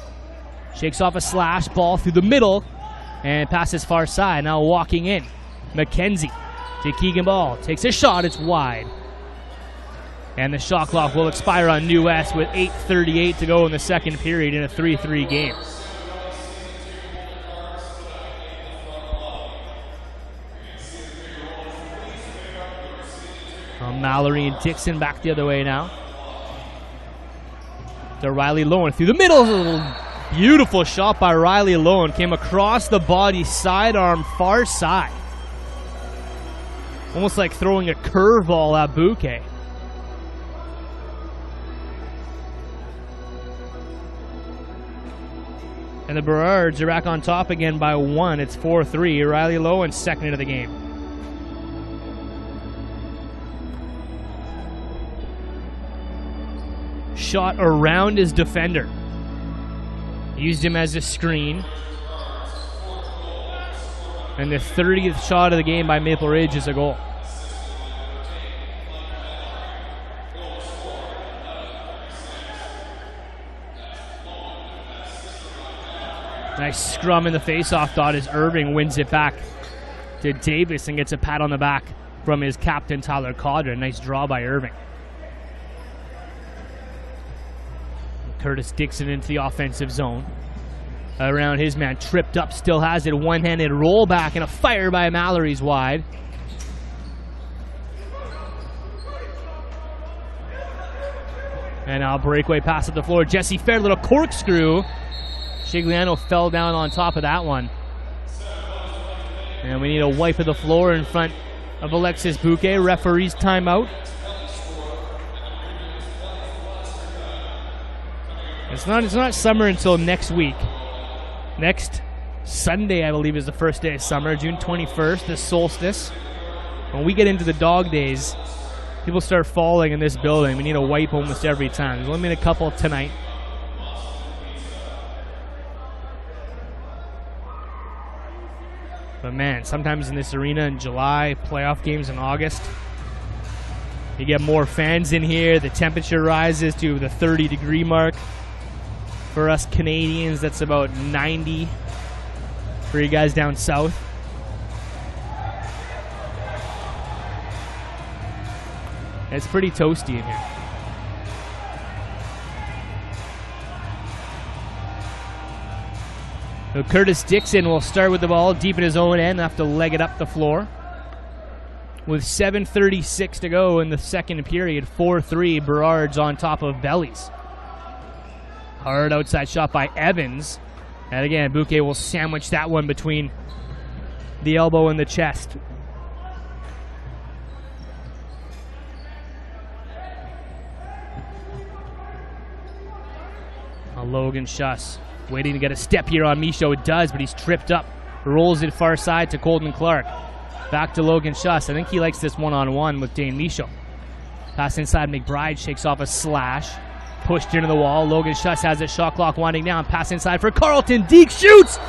Shakes off a slash, ball through the middle, and passes far side. Now walking in. McKenzie to Keegan Ball. Takes a shot, it's wide. And the shot clock will expire on New West with 8:38 to go in the second period in a 3-3 game. Mallory and Dixon back the other way now. To Riley Lowen through the middle. Beautiful shot by Riley Lowen. Came across the body, sidearm, far side. Almost like throwing a curveball at Bouquet. And the Burrards are back on top again by 1. It's 4-3. Riley Lowen second into the game. Shot around his defender. Used him as a screen. And the 30th shot of the game by Maple Ridge is a goal. Nice scrum in the face-off dot as Irving wins it back to Davis and gets a pat on the back from his captain, Tyler Caudron. Nice draw by Irving. Curtis Dixon into the offensive zone. Around his man, tripped up, still has it. One-handed roll back and a fire by Mallory's wide. And now breakaway pass at the floor. Jesse Fair, little corkscrew. Shigliano fell down on top of that one. And we need a wipe of the floor in front of Alexis Bouquet. Referee's timeout. It's not summer until next week. Next Sunday, I believe, is the first day of summer, June 21st, the solstice. When we get into the dog days, people start falling in this building. We need a wipe almost every time. There's only been a couple tonight. But man, sometimes in this arena in July, playoff games in August, you get more fans in here. The temperature rises to the 30-degree mark. For us Canadians, that's about 90 for you guys down south. It's pretty toasty in here. So Curtis Dixon will start with the ball deep in his own end, have to leg it up the floor. With 7:36 to go in the second period, 4-3, Burrards on top of Bellies. Hard outside shot by Evans. And again, Bouquet will sandwich that one between the elbow and the chest. Logan Schuss waiting to get a step here on Michaud. It does, but he's tripped up. Rolls it far side to Colton Clark. Back to Logan Schuss. I think he likes this one-on-one with Dane Michaud. Pass inside, McBride shakes off a slash. Pushed into the wall. Logan Schuss has it. Shot clock winding down. Pass inside for Carlton. Deke shoots!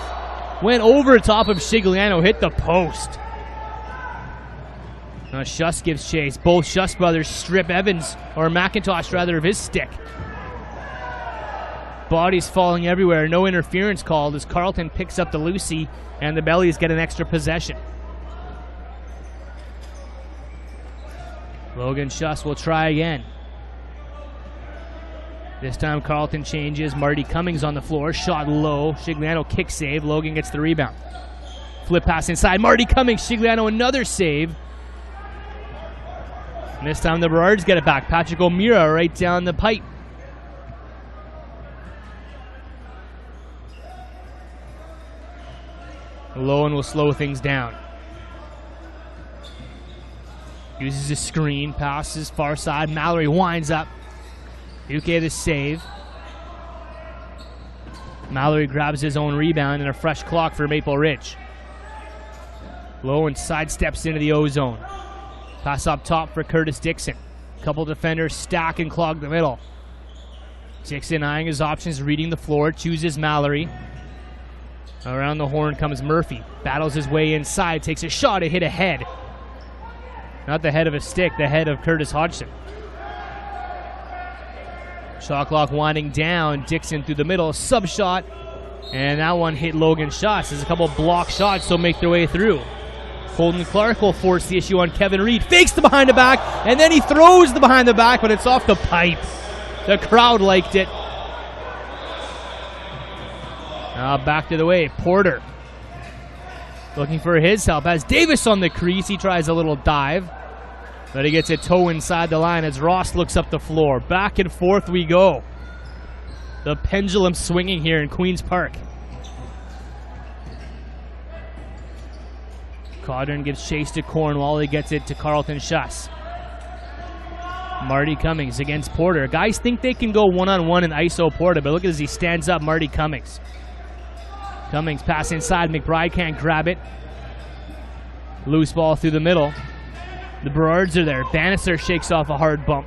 Went over top of Shigliano. Hit the post. Now Schuss gives chase. Both Schuss brothers strip Evans, or McIntosh rather, of his stick. Bodies falling everywhere. No interference called as Carlton picks up the Lucy and the Bellies get an extra possession. Logan Schuss will try again. This time Carlton changes. Marty Cummings on the floor. Shot low. Shigliano kick save. Logan gets the rebound. Flip pass inside. Marty Cummings. Shigliano another save. And this time the Burrards get it back. Patrick O'Meara right down the pipe. Lowen will slow things down. Uses a screen. Passes far side. Mallory winds up. Bouquet the save. Mallory grabs his own rebound and a fresh clock for Maple Ridge. Low and sidesteps into the O-zone. Pass up top for Curtis Dixon. Couple defenders stack and clog the middle. Dixon eyeing his options, reading the floor, chooses Mallory. Around the horn comes Murphy. Battles his way inside, takes a shot to hit a head. Not the head of a stick, the head of Curtis Hodgson. Shot clock winding down. Dixon through the middle, sub shot. And that one hit Logan Schuss. There's a couple block shots, so make their way through. Colton Clark will force the issue on Kevin Reed. Fakes the behind the back, and then he throws the behind the back, but it's off the pipe. The crowd liked it. Now back to the way. Porter looking for his help. Has Davis on the crease. He tries a little dive, but he gets a toe inside the line as Ross looks up the floor. Back and forth we go. The pendulum swinging here in Queen's Park. Caudron gives chase to Cornwall. He gets it to Carlton Schuss. Marty Cummings against Porter. Guys think they can go one-on-one and ISO Porter, but look as he stands up, Marty Cummings. Cummings pass inside. McBride can't grab it. Loose ball through the middle. The Burrards are there. Bannister shakes off a hard bump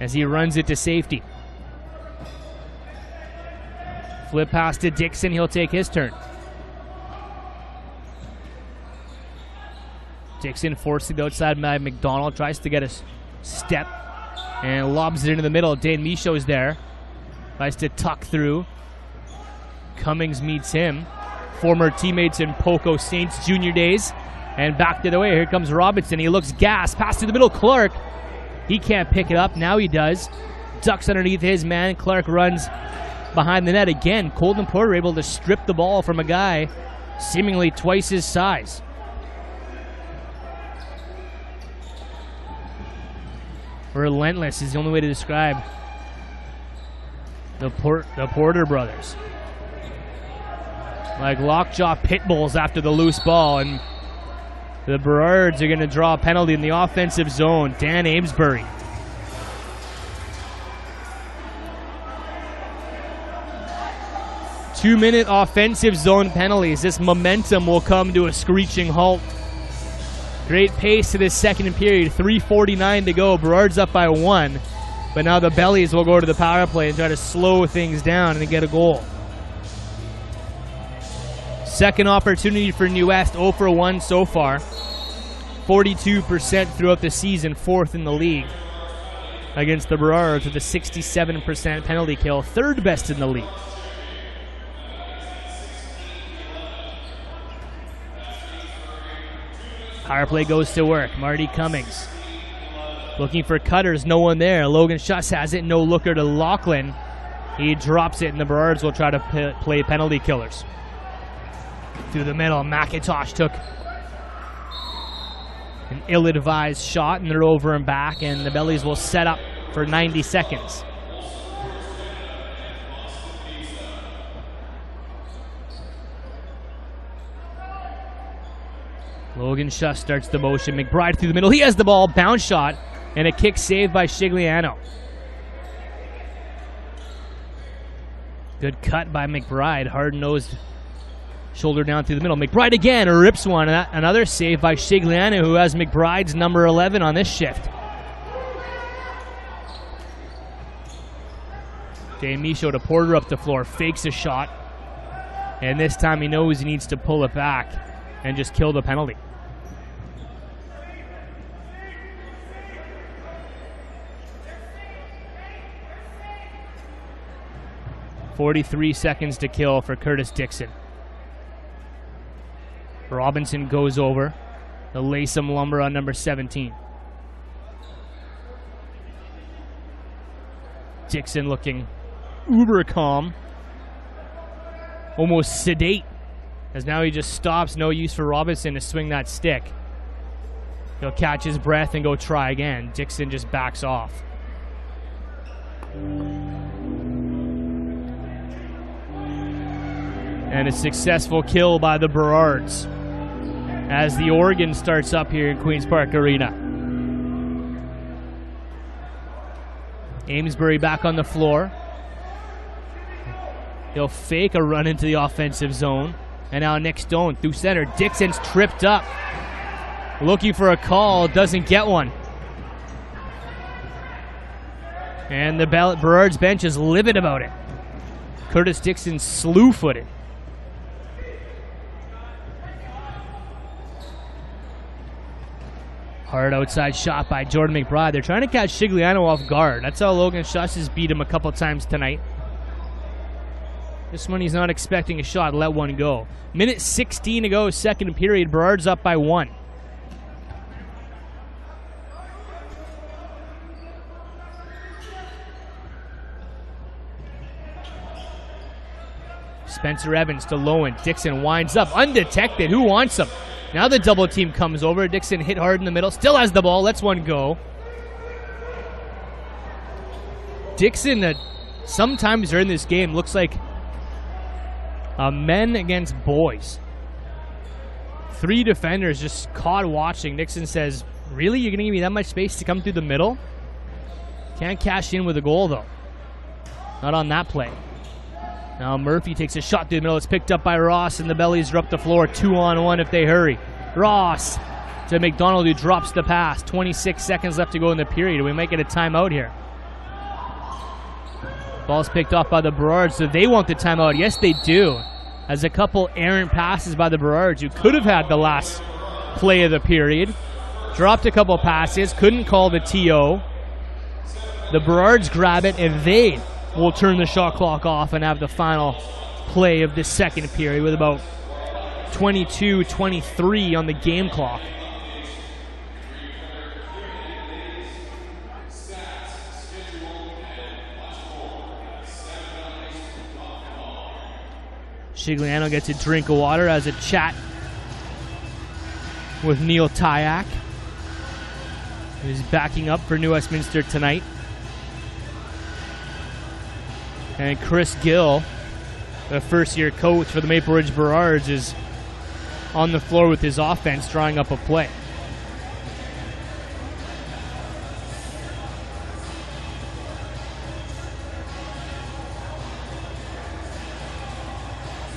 as he runs it to safety. Flip pass to Dixon. He'll take his turn. Dixon forcing the outside by McDonald. Tries to get a step and lobs it into the middle. Dan Michaud's there. Tries to tuck through. Cummings meets him. Former teammates in Poco Saints junior days. And back to the way. Here comes Robinson. He looks gassed. Pass to the middle. Clark. He can't pick it up. Now he does. Ducks underneath his man. Clark runs behind the net again. Colton Porter able to strip the ball from a guy seemingly twice his size. Relentless is the only way to describe the Porter brothers. Like lockjaw pit bulls after the loose ball, and the Burrards are going to draw a penalty in the offensive zone. Dan Amesbury. Two-minute offensive zone penalties. This momentum will come to a screeching halt. Great pace to this second period. 3:49 to go. Burrards up by 1. But now the Bellies will go to the power play and try to slow things down and get a goal. Second opportunity for New West. 0 for 1 so far. 42% throughout the season. 4th in the league against the Burrards with a 67% penalty kill. 3rd best in the league. Power play goes to work. Marty Cummings looking for cutters. No one there. Logan Schuss has it. No looker to Lachlan. He drops it, and the Burrards will try to play penalty killers. Through the middle, McIntosh took an ill-advised shot, and they're over and back, and the Bellies will set up for 90 seconds. Logan Schuss starts the motion. McBride through the middle. He has the ball. Bounce shot. And a kick saved by Shigliano. Good cut by McBride. Hard-nosed shoulder down through the middle. McBride again rips one. Another save by Shigliano, who has McBride's number 11 on this shift. Dan Michaud to Porter up the floor. Fakes a shot. And this time he knows he needs to pull it back and just kill the penalty. .43 seconds to kill for Curtis Dixon. Robinson goes over. They'll lay some lumber on number 17. Dixon looking uber calm. Almost sedate. As now he just stops. No use for Robinson to swing that stick. He'll catch his breath and go try again. Dixon just backs off. And a successful kill by the Burrards as the organ starts up here in Queen's Park Arena. Amesbury back on the floor. He'll fake a run into the offensive zone. And now Nick Stone through center. Dixon's tripped up. Looking for a call, doesn't get one. And the Burrards bench is livid about it. Curtis Dixon slew-footed. Hard outside shot by Jordan McBride. They're trying to catch Shigliano off guard. That's how Logan Schuss has beat him a couple times tonight. This one he's not expecting a shot, let one go. Minute 16 to go, second period. Burrards up by 1. Spencer Evans to Lowen. Dixon winds up, undetected. Who wants him? Now the double team comes over. Dixon hit hard in the middle. Still has the ball. Lets one go. Dixon, sometimes during this game, looks like men against boys. 3 defenders just caught watching. Dixon says, really? You're going to give me that much space to come through the middle? Can't cash in with a goal, though. Not on that play. Now Murphy takes a shot through the middle. It's picked up by Ross, and the Bellies are up the floor. 2-on-1 if they hurry. Ross to McDonald, who drops the pass. 26 seconds left to go in the period. We might get a timeout here. Ball's picked off by the Burrards, so they want the timeout. Yes, they do. As a couple errant passes by the Burrards, who could have had the last play of the period. Dropped a couple passes, couldn't call the TO. The Burrards grab it, and they will turn the shot clock off and have the final play of this second period with about 22-23 on the game clock. Shigliano gets a drink of water, has a chat with Neil Tyak, who's backing up for New Westminster tonight. And Chris Gill, the first-year coach for the Maple Ridge Burrards, is on the floor with his offense, drawing up a play.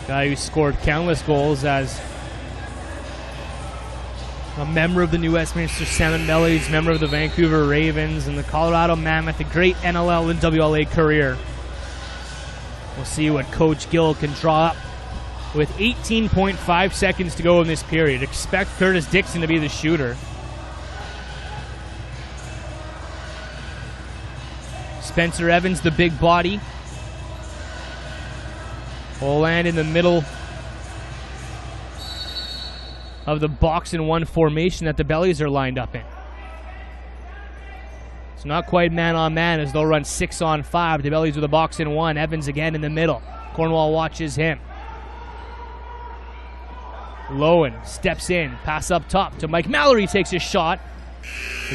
Guy who scored countless goals as a member of the New Westminster Salmonbellies, member of the Vancouver Ravens, and the Colorado Mammoth, a great NLL and WLA career. We'll see what Coach Gill can draw up with 18.5 seconds to go in this period. Expect Curtis Dixon to be the shooter. Spencer Evans, the big body, will land in the middle of the box and 1 formation that the Bellies are lined up in. It's not quite man-on-man as they'll run 6-on-5. The Bellies with a box and 1. Evans again in the middle. Cornwall watches him. Lowen steps in. Pass up top to Mike Mallory, takes a shot.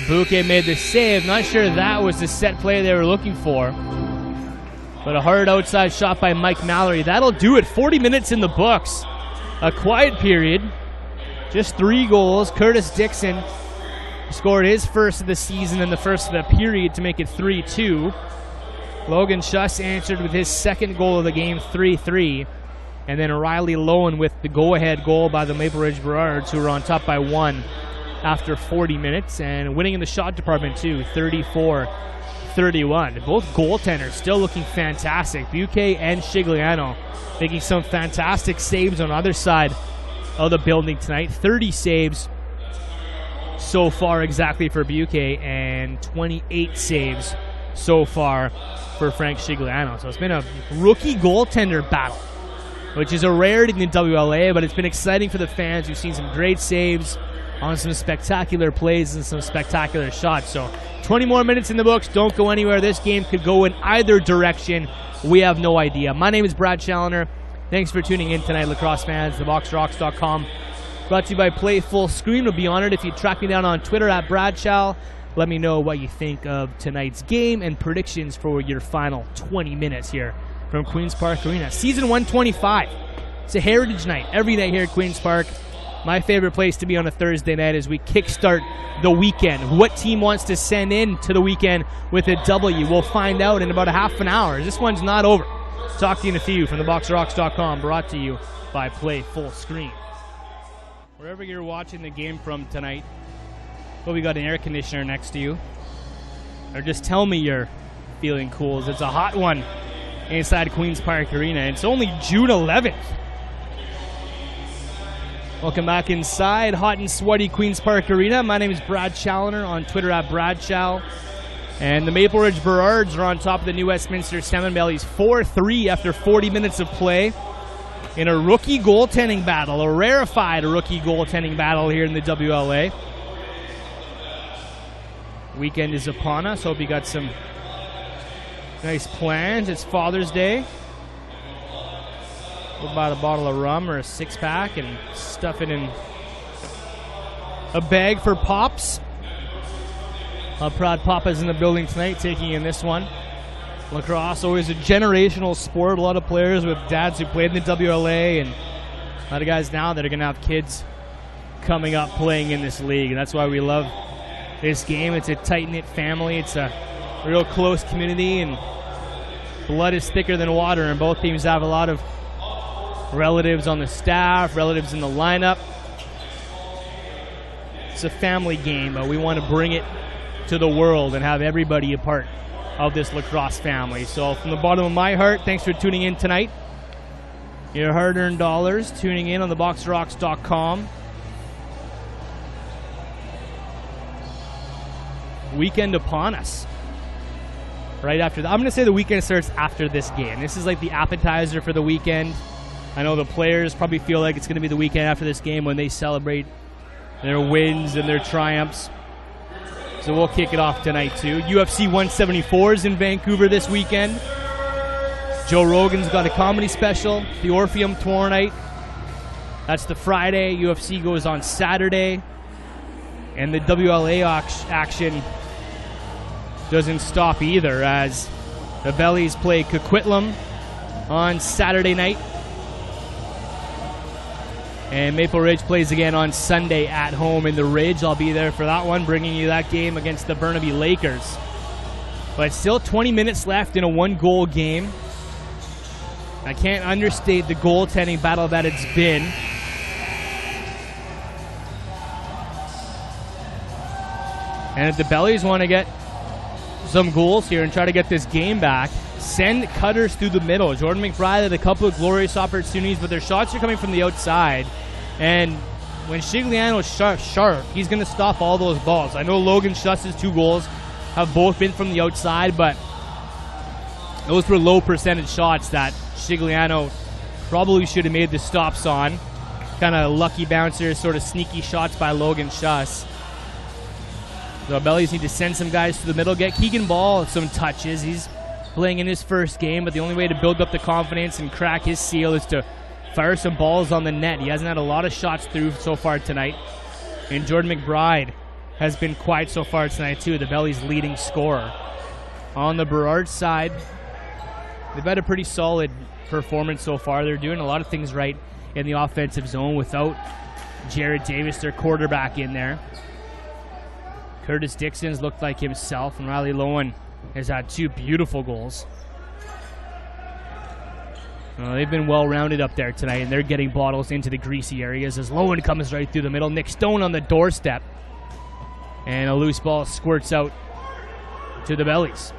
Bouquet made the save. Not sure that was the set play they were looking for. But a hard outside shot by Mike Mallory. That'll do it. 40 minutes in the books. A quiet period. Just 3 goals. Curtis Dixon scored his first of the season and the first of the period to make it 3-2. Logan Schuss answered with his second goal of the game, 3-3. And then Riley Lowen with the go-ahead goal by the Maple Ridge Burrards, who were on top by 1 after 40 minutes. And winning in the shot department, too, 34-31. Both goaltenders still looking fantastic. Bouquet and Shigliano making some fantastic saves on either side of the building tonight. 30 saves so far exactly for Bouquet, and 28 saves so far for Frank Shigliano. So it's been a rookie goaltender battle, which is a rarity in the WLA, but it's been exciting for the fans who've seen some great saves on some spectacular plays and some spectacular shots. So 20 more minutes in the books. Don't go anywhere. This game could go in either direction. We have no idea. My name is Brad Challoner. Thanks for tuning in tonight, lacrosse fans. TheBoxRocks.com. Brought to you by Play Full Screen. Would be honored if you track me down on Twitter at BradChal. Let me know what you think of tonight's game and predictions for your final 20 minutes here from Queen's Park Arena. Season 125. It's a heritage night every night here at Queen's Park. My favorite place to be on a Thursday night as we kickstart the weekend. What team wants to send in to the weekend with a W? We'll find out in about a half an hour. This one's not over. Talk to you in a few from theboxrocks.com, brought to you by Play Full Screen. Wherever you're watching the game from tonight, hope you got an air conditioner next to you. Or just tell me you're feeling cool, as it's a hot one inside Queen's Park Arena. It's only June 11th. Welcome back inside hot and sweaty Queen's Park Arena. My name is Brad Challoner, on Twitter at BradChal. And the Maple Ridge Burrards are on top of the New Westminster Salmonbellies 4-3 after 40 minutes of play in a rookie goaltending battle, a rarefied rookie goaltending battle here in the WLA. Weekend is upon us. Hope you got some nice plans. It's Father's Day. We'll buy a bottle of rum or a six-pack and stuff it in a bag for Pops. Proud Papa's in the building tonight, taking in this one. Lacrosse, always a generational sport. A lot of players with dads who played in the WLA, and a lot of guys now that are going to have kids coming up playing in this league. And that's why we love this game. It's a tight-knit family. It's a real close community, and blood is thicker than water, and both teams have a lot of relatives on the staff, relatives in the lineup. It's a family game, but we want to bring it to the world and have everybody a part of this lacrosse family. So from the bottom of my heart, thanks for tuning in tonight. Your hard-earned dollars tuning in on theboxrocks.com. Weekend upon us. Right after I'm going to say the weekend starts after this game. This is like the appetizer for the weekend. I know the players probably feel like it's going to be the weekend after this game when they celebrate their wins and their triumphs. So we'll kick it off tonight too. UFC 174 is in Vancouver this weekend. Joe Rogan's got a comedy special, the Orpheum tomorrow night. That's the Friday. UFC goes on Saturday. And the WLA action doesn't stop either, as the Bellies play Coquitlam on Saturday night. And Maple Ridge plays again on Sunday at home in the Ridge. I'll be there for that one, bringing you that game against the Burnaby Lakers. But still 20 minutes left in a one-goal game. I can't understate the goaltending battle that it's been. And if the Bellies want to get some goals here and try to get this game back, send cutters through the middle. Jordan McBride had a couple of glorious opportunities, but their shots are coming from the outside. And when Shigliano's sharp, he's going to stop all those balls. I know Logan Schuss's 2 goals have both been from the outside, but those were low percentage shots that Shigliano probably should have made the stops on. Kind of lucky bouncers, sort of sneaky shots by Logan Schuss. The Bellies need to send some guys to the middle, get Keegan Ball some touches. He's playing in his first game, but the only way to build up the confidence and crack his seal is to fire some balls on the net. He hasn't had a lot of shots through so far tonight. And Jordan McBride has been quiet so far tonight too, the Bellies' leading scorer. On the Burrards side, they've had a pretty solid performance so far. They're doing a lot of things right in the offensive zone without Jared Davis, their quarterback, in there. Curtis Dixon's looked like himself, and Riley Lowen has had 2 beautiful goals. They've been well-rounded up there tonight, and they're getting bottles into the greasy areas as Lowen comes right through the middle. Nick Stone on the doorstep. And a loose ball squirts out to the Bellies.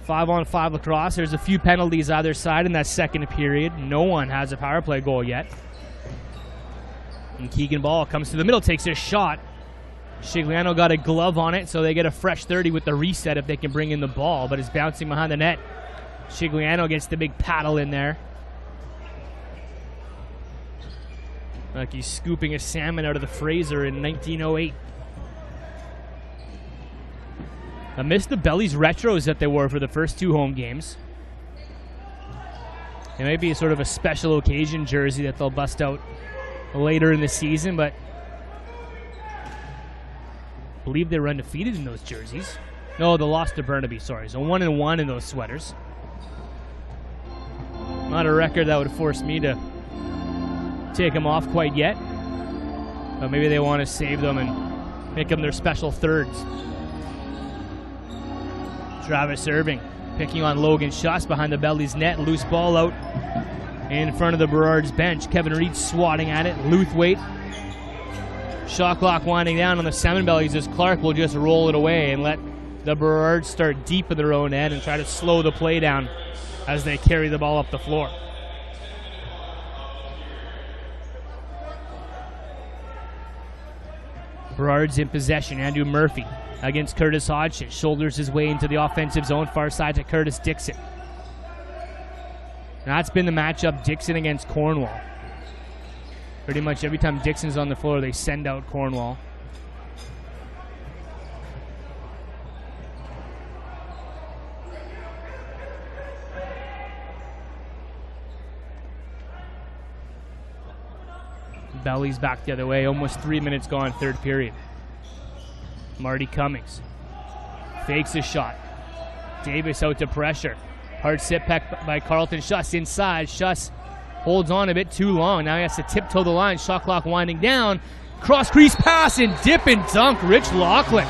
5-on-5 lacrosse. There's a few penalties either side in that second period. No one has a power play goal yet. And Keegan Ball comes to the middle, takes a shot. Shigliano got a glove on it, so they get a fresh 30 with the reset if they can bring in the ball, but it's bouncing behind the net. Shigliano gets the big paddle in there. Like he's scooping a salmon out of the Fraser in 1908. I missed the Bellies retros that they wore for the first 2 home games. It might be sort of a special occasion jersey that they'll bust out later in the season, but I believe they were undefeated in those jerseys. No, they lost to Burnaby, sorry. So 1-1 in those sweaters. Not a record that would force me to take them off quite yet. But maybe they want to save them and make them their special thirds. Travis Irving picking on Logan Schuss behind the Bellies net. Loose ball out in front of the Burrards bench. Kevin Reed swatting at it. Luthwaite. Shot clock winding down on the Salmonbellies as Clark will just roll it away and let the Burrards start deep in their own end and try to slow the play down as they carry the ball up the floor. Burrards in possession. Andrew Murphy against Curtis Hodgson. Shoulders his way into the offensive zone. Far side to Curtis Dixon. That's been the matchup, Dixon against Cornwall. Pretty much every time Dixon's on the floor, they send out Cornwall. Bellies back the other way. Almost 3 minutes gone, third period. Marty Cummings fakes a shot. Davis out to pressure. Hard sit back by Carlton Schuss inside. Schuss holds on a bit too long. Now he has to tiptoe the line. Shot clock winding down. Cross crease pass and dip and dunk. Rich Laughlin.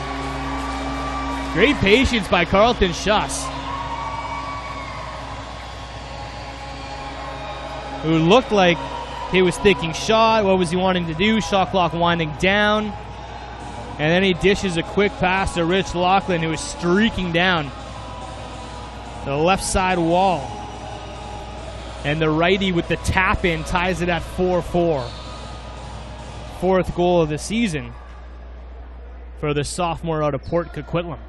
Great patience by Carlton Schuss, who looked like he was thinking shot. What was he wanting to do? Shot clock winding down. And then he dishes a quick pass to Rich Laughlin, who is streaking down the left side wall. And the righty with the tap in ties it at 4-4. Fourth goal of the season for the sophomore out of Port Coquitlam.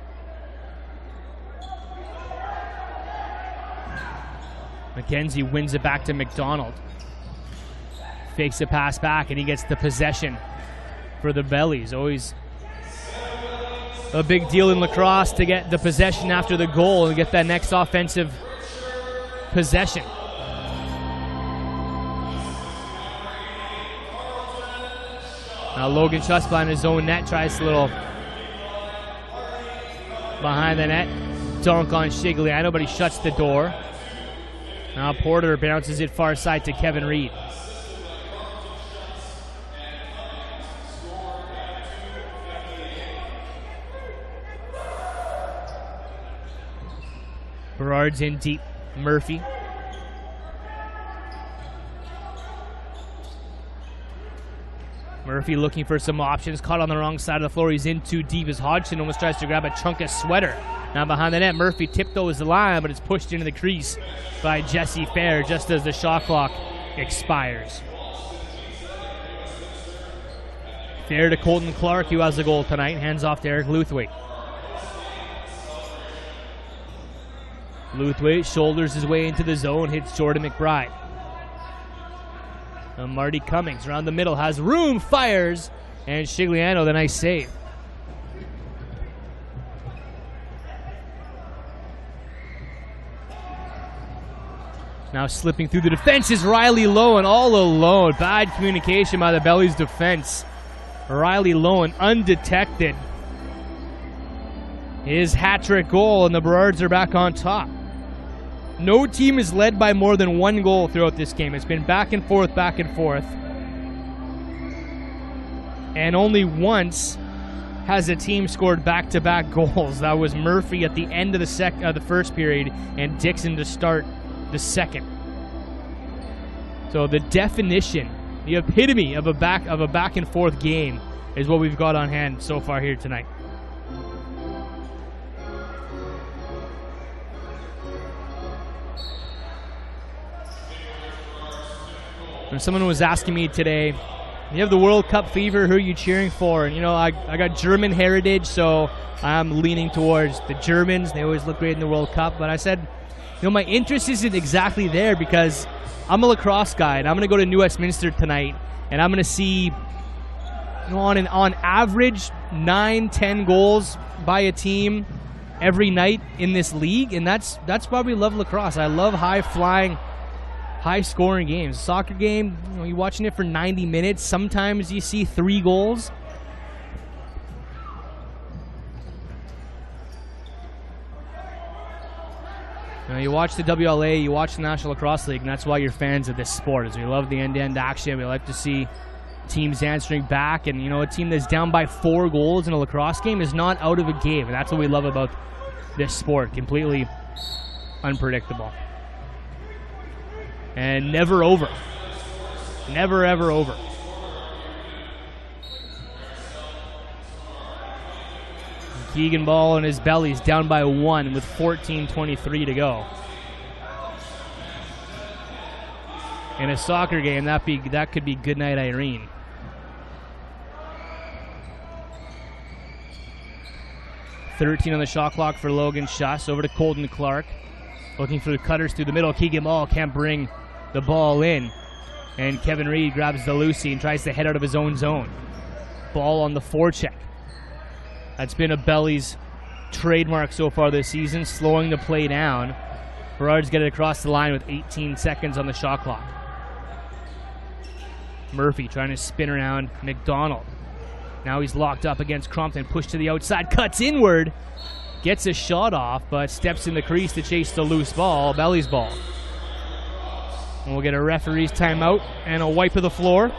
McKenzie wins it back to McDonald. Fakes a pass back and he gets the possession for the Bellies. Always a big deal in lacrosse to get the possession after the goal and get that next offensive possession. Now Logan Schuss behind his own net, tries a little behind the net dunk on Shigliano, but he shuts the door. Now Porter bounces it far side to Kevin Reed. Burrards in deep. Murphy. Murphy looking for some options. Caught on the wrong side of the floor. He's in too deep as Hodgson almost tries to grab a chunk of sweater. Now behind the net, Murphy tiptoes the line, but it's pushed into the crease by Jesse Fair just as the shot clock expires. Fair to Colton Clark, who has the goal tonight. Hands off to Eric Luthwaite. Luthwaite shoulders his way into the zone, hits Jordan McBride. Marty Cummings around the middle, has room, fires, and Shigliano, the nice save. Now slipping through the defense is Riley Lowen all alone. Bad communication by the Bellies defense. Riley Lowen undetected. His hat-trick goal, and the Burrards are back on top. No team is led by more than one goal throughout this game. It's been back and forth, back and forth. And only once has a team scored back-to-back goals. That was Murphy at the end of the first period and Dixon to start the second. So the definition, the epitome of a back and forth game is what we've got on hand so far here tonight. And someone was asking me today, you have the World Cup fever, who are you cheering for? And I got German heritage, so I'm leaning towards the Germans. They always look great in the World Cup. But I said, my interest isn't exactly there because I'm a lacrosse guy, and I'm going to go to New Westminster tonight, and I'm going to see, on average, 9-10 goals by a team every night in this league, and that's why we love lacrosse. I love high-flying, high-scoring games. A soccer game, you're watching it for 90 minutes. Sometimes you see 3 goals. You watch the WLA, you watch the National Lacrosse League, and that's why you're fans of this sport. Is we love the end-to-end action. We like to see teams answering back, and a team that's down by 4 goals in a lacrosse game is not out of a game, and that's what we love about this sport. Completely unpredictable. And never over. Never, ever over. Keegan ball in his bellies, down by 1 with 14:23 to go. In a soccer game, that could be goodnight Irene. .13 on the shot clock for Logan Schuss. Over to Colton Clark. Looking for the cutters through the middle. Keegan Ball can't bring the ball in. And Kevin Reed grabs the Lucy and tries to head out of his own zone. Ball on the forecheck. That's been a Bellies trademark so far this season, slowing the play down. Burrards get it across the line with 18 seconds on the shot clock. Murphy trying to spin around McDonald. Now he's locked up against Crumpton. Pushed to the outside, cuts inward. Gets a shot off, but steps in the crease to chase the loose ball. Bellies ball. And we'll get a referee's timeout and a wipe of the floor.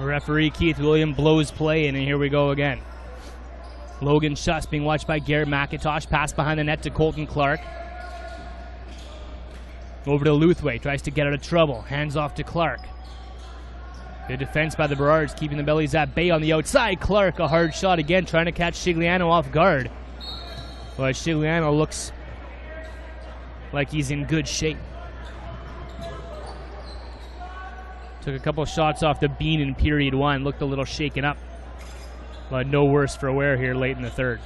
Referee Keith William blows play in, and here we go again. Logan Schuss being watched by Garrett McIntosh. Pass behind the net to Colton Clark. Over to Luthway. Tries to get out of trouble. Hands off to Clark. Good defense by the Burrards, keeping the Bellies at bay on the outside. Clark, a hard shot again, trying to catch Shigliano off guard. But Shigliano looks like he's in good shape. Took a couple shots off the bean in period 1. Looked a little shaken up. But no worse for wear here late in the third.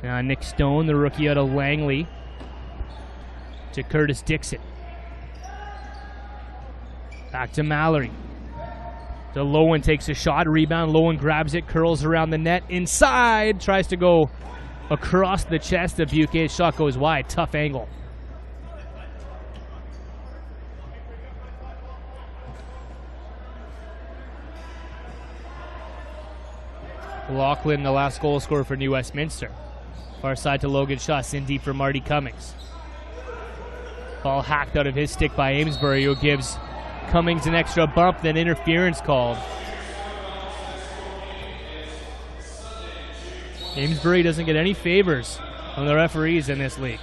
Now Nick Stone, the rookie out of Langley. To Curtis Dixon. Back to Mallory. To Lowen, takes a shot. Rebound. Lowen grabs it. Curls around the net. Inside. Tries to go across the chest of Buquet. Shot goes wide. Tough angle. Lachlan, the last goal scorer for New Westminster. Far side to Logan Schuss, in deep for Marty Cummings. Ball hacked out of his stick by Amesbury, who gives Cummings an extra bump, then interference called. Amesbury doesn't get any favors from the referees in this league.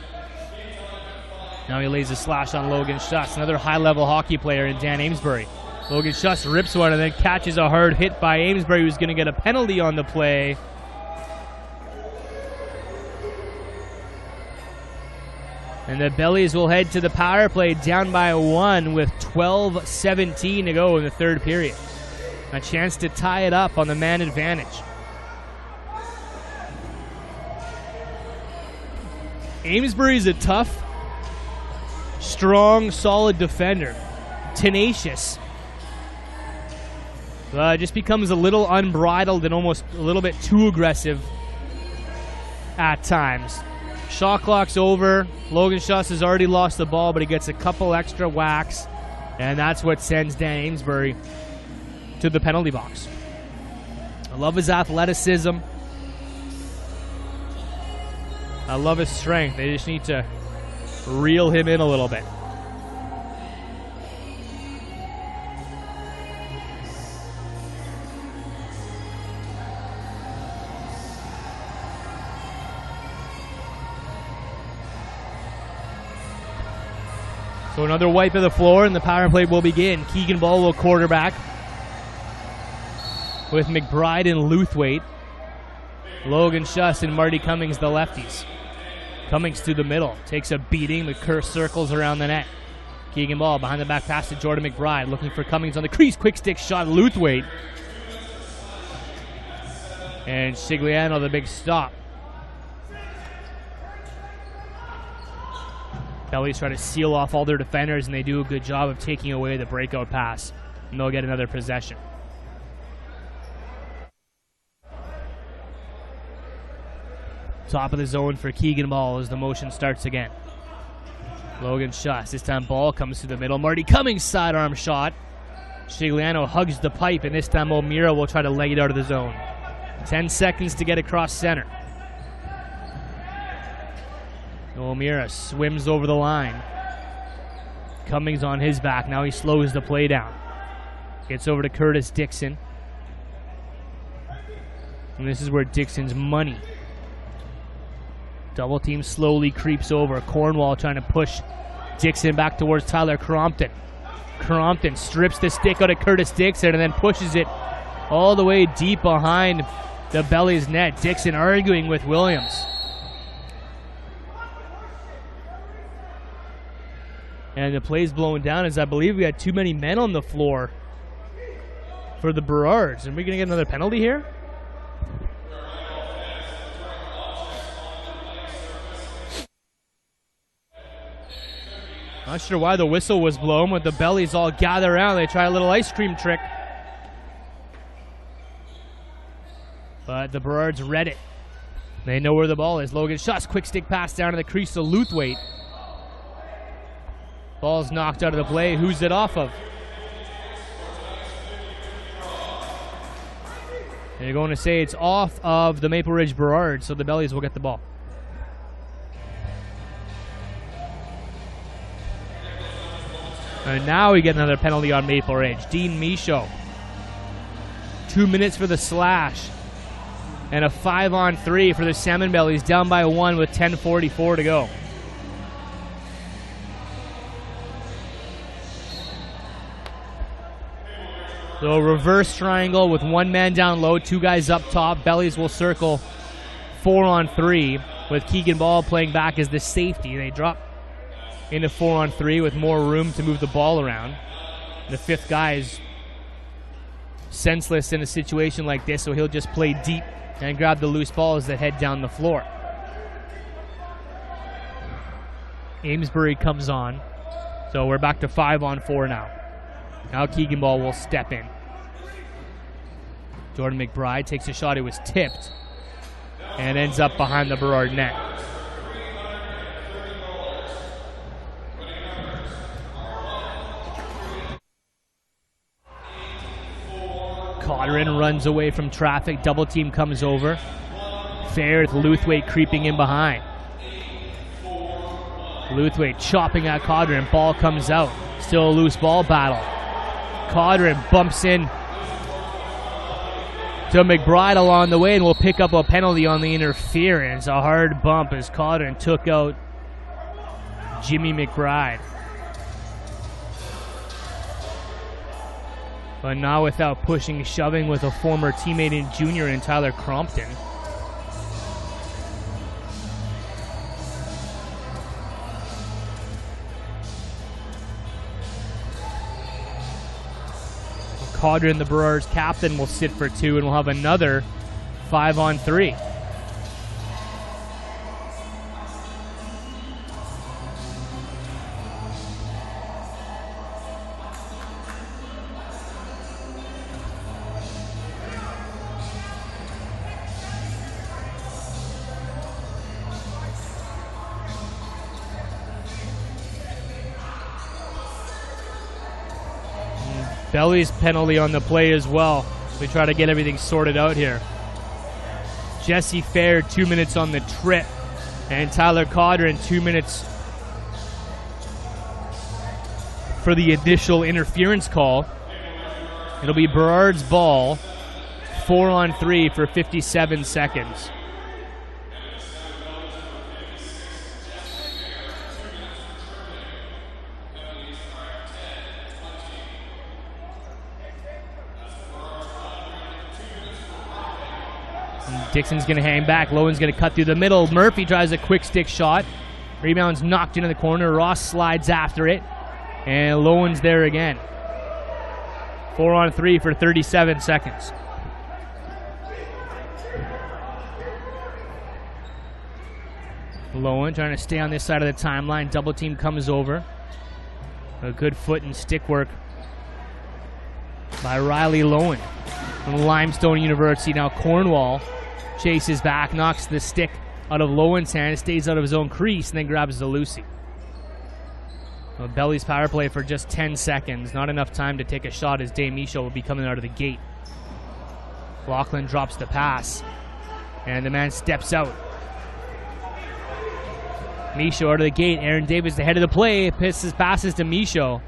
Now he lays a slash on Logan Schuss, another high-level hockey player in Dan Amesbury. Logan Schuss rips one and then catches a hard hit by Amesbury, who's going to get a penalty on the play. And the Bellies will head to the power play down by 1 with 12:17 to go in the third period. A chance to tie it up on the man advantage. Amesbury's a tough, strong, solid defender. Tenacious. Just becomes a little unbridled and almost a little bit too aggressive at times. Shot clock's over. Logan Schuss has already lost the ball, but he gets a couple extra whacks, and that's what sends Dan Amesbury to the penalty box. I love his athleticism. I love his strength. They just need to reel him in a little bit. So another wipe of the floor, and the power play will begin. Keegan Ball will quarterback with McBride and Luthwaite. Logan Schuss and Marty Cummings, the lefties. Cummings to the middle, takes a beating. McCurr circles around the net. Keegan Ball behind the back pass to Jordan McBride, looking for Cummings on the crease. Quick stick shot, Luthwaite. And Shigliano, the big stop. Bellies try to seal off all their defenders, and they do a good job of taking away the breakout pass. And they'll get another possession. Top of the zone for Keegan Ball as the motion starts again. Logan Schuss. This time ball comes to the middle. Marty Cummings sidearm shot. Shigliano hugs the pipe, and this time O'Meara will try to leg it out of the zone. 10 seconds to get across center. O'Meara swims over the line. Cummings on his back. Now he slows the play down. Gets over to Curtis Dixon. And this is where Dixon's money. Double team slowly creeps over. Cornwall trying to push Dixon back towards Tyler Crompton. Crompton strips the stick out of Curtis Dixon and then pushes it all the way deep behind the Bellies net. Dixon arguing with Williams. And the play's blown down as I believe we had too many men on the floor for the Burrards. Are we going to get another penalty here? Not sure why the whistle was blown, but the Bellies all gather around. They try a little ice cream trick. But the Burrards read it. They know where the ball is. Logan Schuss, quick stick pass down to the crease to Luthwaite. Ball's knocked out of the play. Who's it off of? They're going to say it's off of the Maple Ridge Burrards, so the Bellies will get the ball. And now we get another penalty on Maple Ridge. Dean Michaud. 2 minutes for the slash. And a 5-on-3 for the Salmonbellies, down by 1 with 10:44 to go. So reverse triangle with one man down low, 2 guys up top. Bellies will circle 4-on-3 with Keegan Ball playing back as the safety. They drop into 4-on-3 with more room to move the ball around. The 5th guy is senseless in a situation like this, so he'll just play deep and grab the loose balls that head down the floor. Amesbury comes on, so we're back to 5-on-4 now. Now Keegan Ball will step in. Jordan McBride takes a shot. It was tipped and ends up behind the Burrard net. Codrin runs away from traffic. Double team comes over. Fair with Luthwaite creeping in behind. Luthwaite chopping at Codrin. Ball comes out. Still a loose ball battle. Codrin bumps in to McBride along the way and will pick up a penalty on the interference. A hard bump as Codrin took out Jimmy McBride. But not without pushing, shoving with a former teammate in junior in Tyler Crompton. Codrin, the Burrards captain, will sit for 2, and we'll have another 5-on-3. Bellies penalty on the play as well. We try to get everything sorted out here. Jesse Fair, 2 minutes on the trip. And Tyler Codrin, 2 minutes for the initial interference call. It'll be Burrard's ball, 4-on-3 for 57 seconds. Dixon's going to hang back. Lowen's going to cut through the middle. Murphy tries a quick stick shot. Rebound's knocked into the corner. Ross slides after it. And Lowen's there again. 4-on-3 for 37 seconds. Lowen trying to stay on this side of the timeline. Double team comes over. A good foot and stick work by Riley Lowen from Limestone University. Now Cornwall chases back, knocks the stick out of Lowen's hand, stays out of his own crease, and then grabs the Lucy. Well, Bellies power play for just 10 seconds. Not enough time to take a shot as Dave Michaud will be coming out of the gate. Lachlan drops the pass, and the man steps out. Michaud out of the gate. Aaron Davis, the head of the play, passes to Michaud,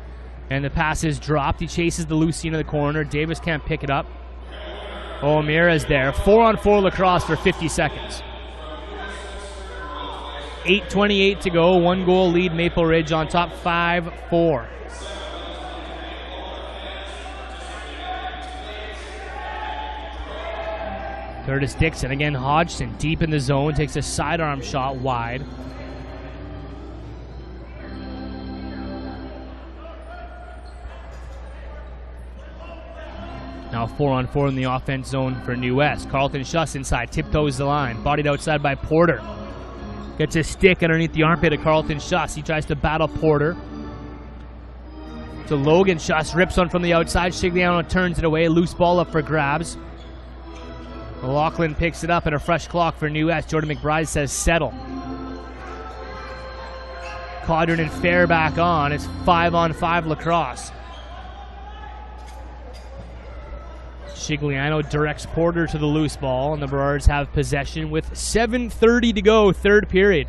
and the pass is dropped. He chases the Lucy into the corner. Davis can't pick it up. O'Meara's there. 4-on-4 lacrosse for 50 seconds. 8:28 to go. 1-goal lead, Maple Ridge on top, 5-4. Curtis Dixon, again Hodgson, deep in the zone, takes a sidearm shot wide. Now 4-on-4 in the offense zone for New West. Carlton Schuss inside, tiptoes the line, bodied outside by Porter. Gets a stick underneath the armpit of Carlton Schuss. He tries to battle Porter. To Logan. Schuss rips one from the outside. Shigliano turns it away. Loose ball up for grabs. Lachlan picks it up and a fresh clock for New West. Jordan McBride says settle. Caudron and Fair back on. It's 5-on-5 lacrosse. Shigliano directs Porter to the loose ball, and the Burrards have possession with 7:30 to go, third period.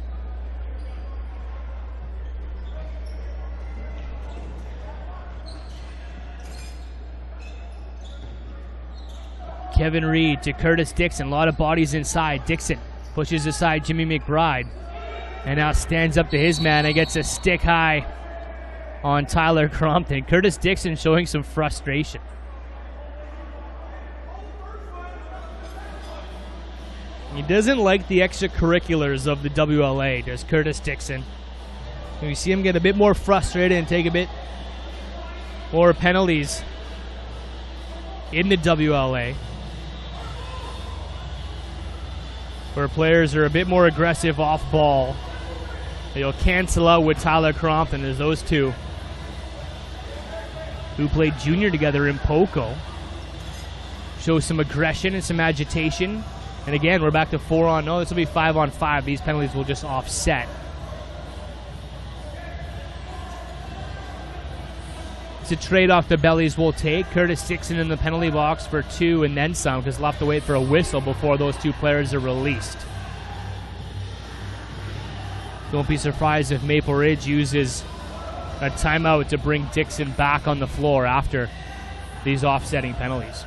Kevin Reed to Curtis Dixon. A lot of bodies inside. Dixon pushes aside Jimmy McBride, and now stands up to his man and gets a stick high on Tyler Crompton. Curtis Dixon showing some frustration. He doesn't like the extracurriculars of the WLA, does Curtis Dixon. We see him get a bit more frustrated and take a bit more penalties in the WLA, where players are a bit more aggressive off ball. They'll cancel out with Tyler Crompton, as those two who played junior together in Poco show some aggression and some agitation. And again, we're back to 4-on. No, this will be 5-on-5. These penalties will just offset. It's a trade-off the Bellies will take. Curtis Dixon in the penalty box for 2 and then some, because they'll have to wait for a whistle before those two players are released. Don't be surprised if Maple Ridge uses a timeout to bring Dixon back on the floor after these offsetting penalties.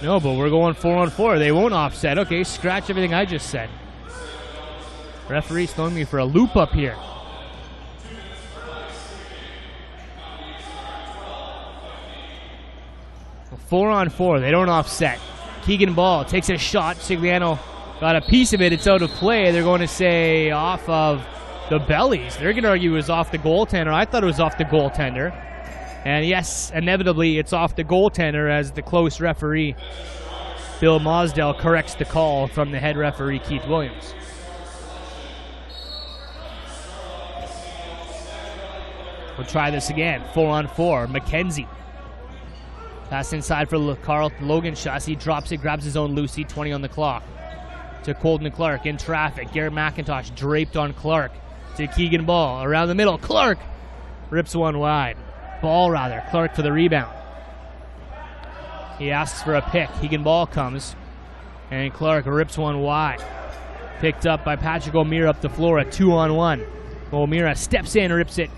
No, but we're going 4-on-4. They won't offset. Okay, scratch everything I just said. Referee's throwing me for a loop up here. Well, 4-on-4. They don't offset. Keegan Ball takes a shot. Sigliano got a piece of it. It's out of play. They're going to say off of the Bellies. They're going to argue it was off the goaltender. I thought it was off the goaltender. And yes, inevitably, it's off the goaltender as the close referee, Bill Mosdell, corrects the call from the head referee, Keith Williams. We'll try this again. 4-on-4. McKenzie. Pass inside for Logan Schuss. He drops it, grabs his own Lucy. 20 on the clock. To Colton Clark in traffic. Garrett McIntosh draped on Clark. To Keegan Ball. Around the middle. Clark rips one wide. Clark for the rebound. He asks for a pick. Keegan Ball comes, and Clark rips one wide. Picked up by Patrick O'Meara up the floor, a 2-on-1. O'Meara steps in, rips it.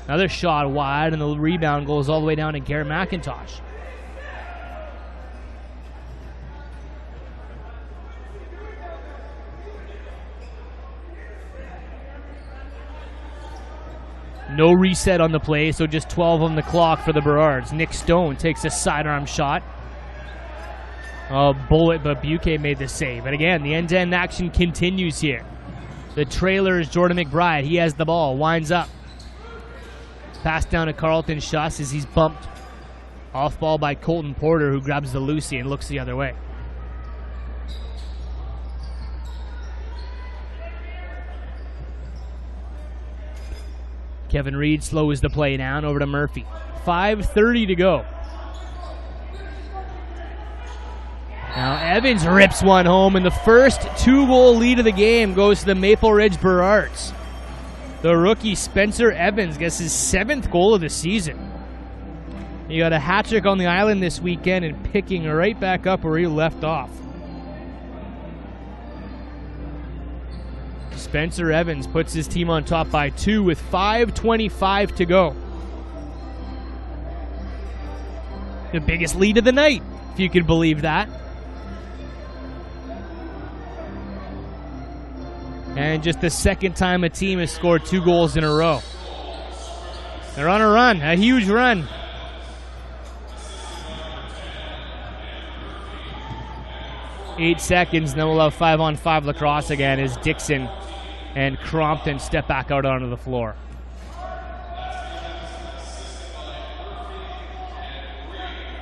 Another shot wide, and the rebound goes all the way down to Garrett McIntosh. No reset on the play, so just 12 on the clock for the Burrards. Nick Stone takes a sidearm shot. A bullet, but Buque made the save. And again, the end-to-end action continues here. The trailer is Jordan McBride. He has the ball, winds up. Pass down to Carlton Schuss as he's bumped Off ball by Colton Porter, who grabs the Lucy and looks the other way. Kevin Reed slows the play down over to Murphy. 5:30 to go. Now Evans rips one home, and the first 2-goal lead of the game goes to the Maple Ridge Burrards. The rookie Spencer Evans gets his 7th goal of the season. He got a hat trick on the island this weekend and picking right back up where he left off. Spencer Evans puts his team on top by 2 with 5:25 to go. The biggest lead of the night, if you could believe that. And just the second time a team has scored 2 goals in a row. They're on a run, a huge run. Eight seconds, and then we'll have 5-on-5 lacrosse again as Dixon and Crompton step back out onto the floor.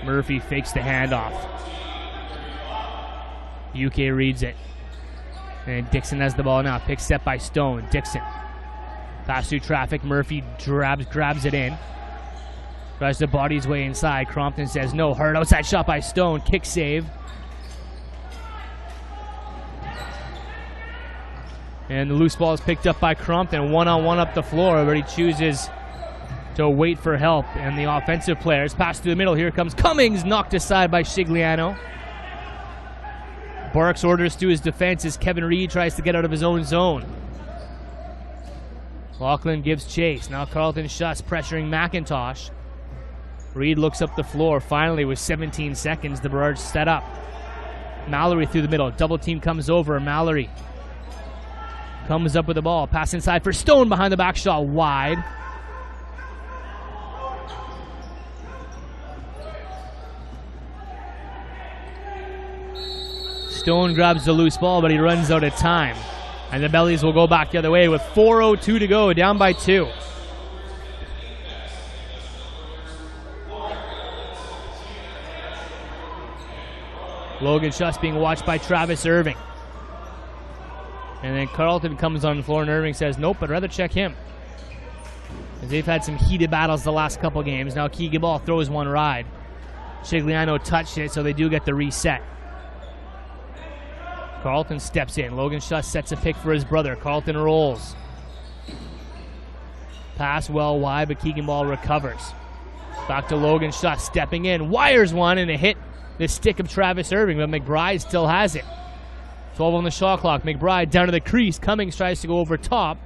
Murphy fakes the handoff. UK reads it. And Dixon has the ball now. Pick set by Stone. Dixon. Pass through traffic. Murphy grabs it in. Tries to body his way inside. Crompton says no. Hard outside shot by Stone. Kick save. And the loose ball is picked up by Crompton. One-on-one up the floor, but he chooses to wait for help. And the offensive players pass through the middle. Here comes Cummings, knocked aside by Shigliano. Barks orders to his defense as Kevin Reed tries to get out of his own zone. Lachlan gives chase. Now Carlton Schuss pressuring McIntosh. Reed looks up the floor. Finally, with 17 seconds, the Burrards set up. Mallory through the middle. Double team comes over. Mallory comes up with the ball. Pass inside for Stone behind the back shot. Wide. Stone grabs the loose ball, but he runs out of time. And the Bellies will go back the other way with 4:02 to go, down by 2. Logan Schuss being watched by Travis Irving. And then Carlton comes on the floor, and Irving says, nope, I'd rather check him. As they've had some heated battles the last couple games. Now Keegan Ball throws one ride. Shigliano touched it, so they do get the reset. Carlton steps in. Logan Schuss sets a pick for his brother. Carlton rolls. Pass well wide, but Keegan Ball recovers. Back to Logan Schuss stepping in. Wires one, and it hit the stick of Travis Irving, but McBride still has it. 12 on the shot clock. McBride down to the crease. Cummings tries to go over top.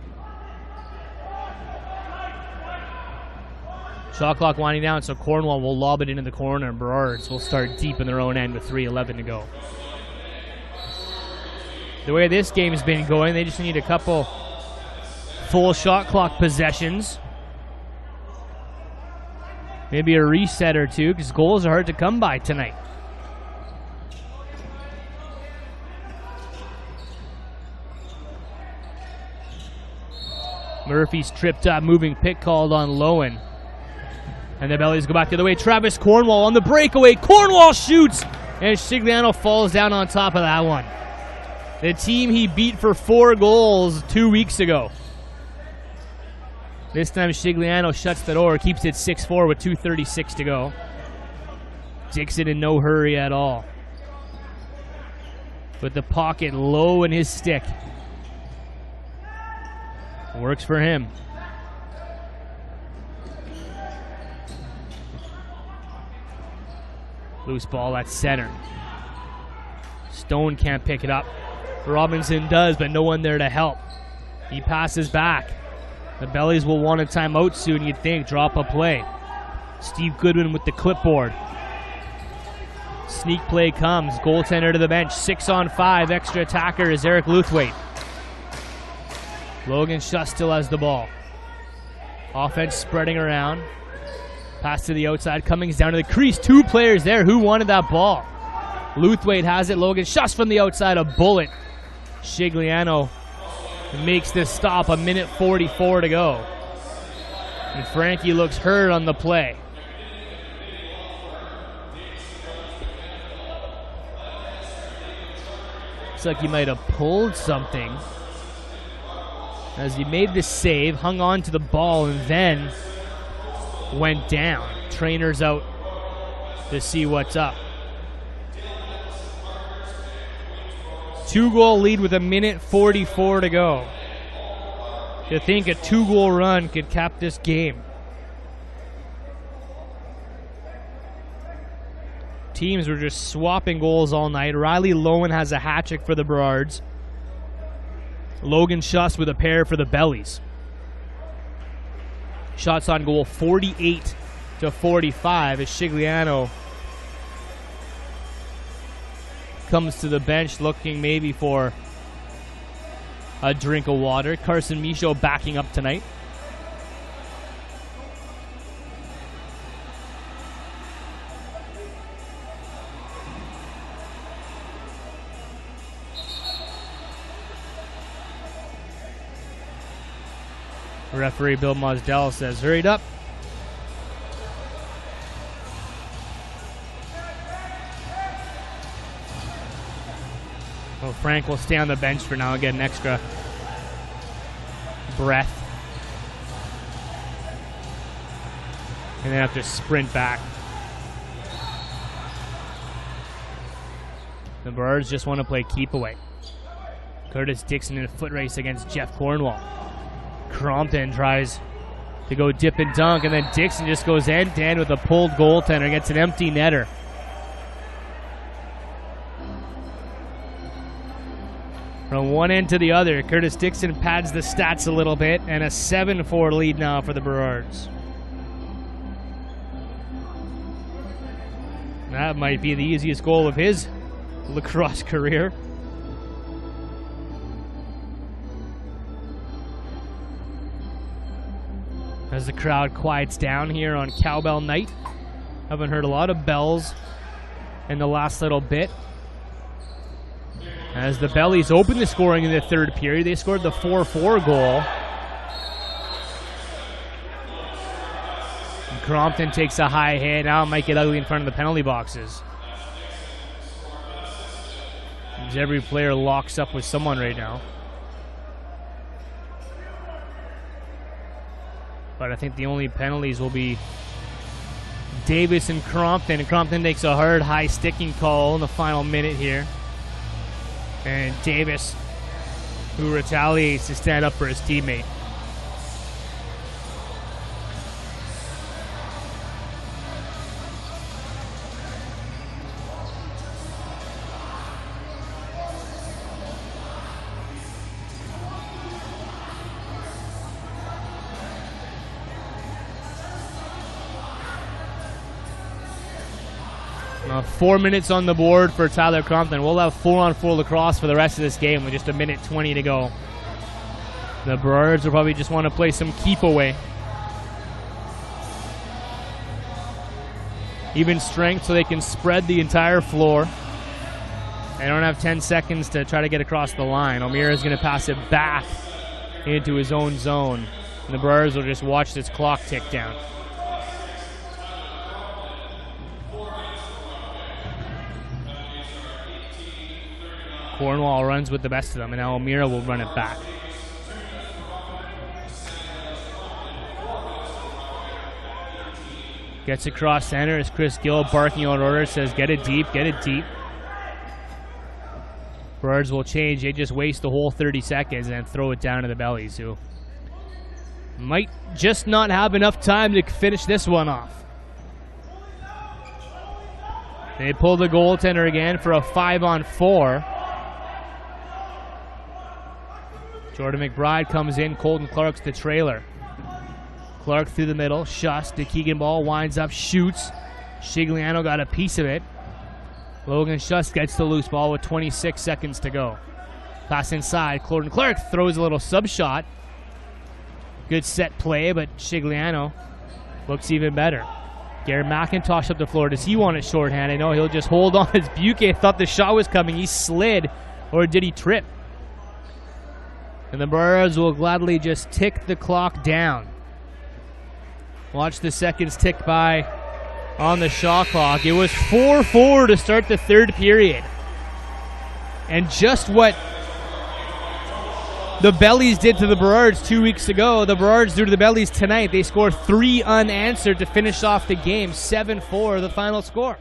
Shot clock winding down, so Cornwall will lob it into the corner, and Burrards will start deep in their own end with 3:11 to go. The way this game has been going, they just need a couple full shot clock possessions. Maybe a reset or two, because goals are hard to come by tonight. Murphy's tripped up, moving pick called on Lowen. And the Bellies go back the other way. Travis Cornwall on the breakaway. Cornwall shoots, and Shigliano falls down on top of that one. The team he beat for 4 goals 2 weeks ago. This time Shigliano shuts the door, keeps it 6-4 with 2:36 to go. Dixon in no hurry at all. With the pocket low in his stick. Works for him. Loose ball at center. Stone can't pick it up. Robinson does, but no one there to help. He passes back. The Bellies will want a timeout soon, you'd think. Drop a play. Steve Goodwin with the clipboard. Sneak play comes. Goaltender to the bench. 6-on-5. Extra attacker is Eric Luthwaite. Logan Schuss still has the ball. Offense spreading around. Pass to the outside. Cummings down to the crease. 2 players there. Who wanted that ball? Luthwaite has it. Logan Schuss from the outside. A bullet. Shigliano makes this stop. 1:44 to go. And Frankie looks hurt on the play. Looks like he might have pulled something as he made the save, hung on to the ball, and then went down. Trainer's out to see what's up. 2-goal lead with 1:44 to go. To think a 2-goal run could cap this game. Teams were just swapping goals all night. Riley Lowen has a hat trick for the Burrards. Logan Schuss with a pair for the Bellies. Shots on goal 48 to 45 as Shigliano comes to the bench looking maybe for a drink of water. Carson Michaud backing up tonight. Referee Bill Mosdell says, hurried up. Well, Frank will stay on the bench for now and get an extra breath. And then have to sprint back. The Burrards just want to play keep away. Curtis Dixon in a foot race against Jeff Cornwall. Crompton tries to go dip and dunk, and then Dixon just goes end-to-end with a pulled goaltender, gets an empty netter. From one end to the other, Curtis Dixon pads the stats a little bit, and a 7-4 lead now for the Burrards. That might be the easiest goal of his lacrosse career. As the crowd quiets down here on Cowbell night. Haven't heard a lot of bells in the last little bit. As the Bellies open the scoring in the third period, they scored the 4-4 goal. And Crompton takes a high hit. Now it might get ugly in front of the penalty boxes. As every player locks up with someone right now. But I think the only penalties will be Davis and Crompton. And Crompton takes a hard, high sticking call in the final minute here. And Davis, who retaliates to stand up for his teammate. Now 4 minutes on the board for Tyler Crompton. We'll have 4-on-4 lacrosse for the rest of this game with just 1:20 to go. The Burrards will probably just want to play some keep away. Even strength so they can spread the entire floor. They don't have 10 seconds to try to get across the line. O'Meara is going to pass it back into his own zone. And the Burrards will just watch this clock tick down. Cornwall runs with the best of them, and now O'Meara will run it back. Gets across center as Chris Gill barking on order, says get it deep, get it deep. Burrards will change. They just waste the whole 30 seconds and throw it down to the Bellies, who might just not have enough time to finish this one off. They pull the goaltender again for a 5-on-4. Jordan McBride comes in. Colton Clark's the trailer. Clark through the middle. Schuss. The Keegan ball winds up. Shoots. Shigliano got a piece of it. Logan Schuss gets the loose ball with 26 seconds to go. Pass inside. Colton Clark throws a little sub shot. Good set play, but Shigliano looks even better. Garrett McIntosh up the floor. Does he want it shorthand? I know he'll just hold on as Buque thought the shot was coming. He slid, or did he trip? And the Burrards will gladly just tick the clock down. Watch the seconds tick by on the shot clock. It was 4-4 to start the third period. And just what the Bellies did to the Burrards 2 weeks ago, the Burrards do to the Bellies tonight. They score 3 unanswered to finish off the game. 7-4 the final score.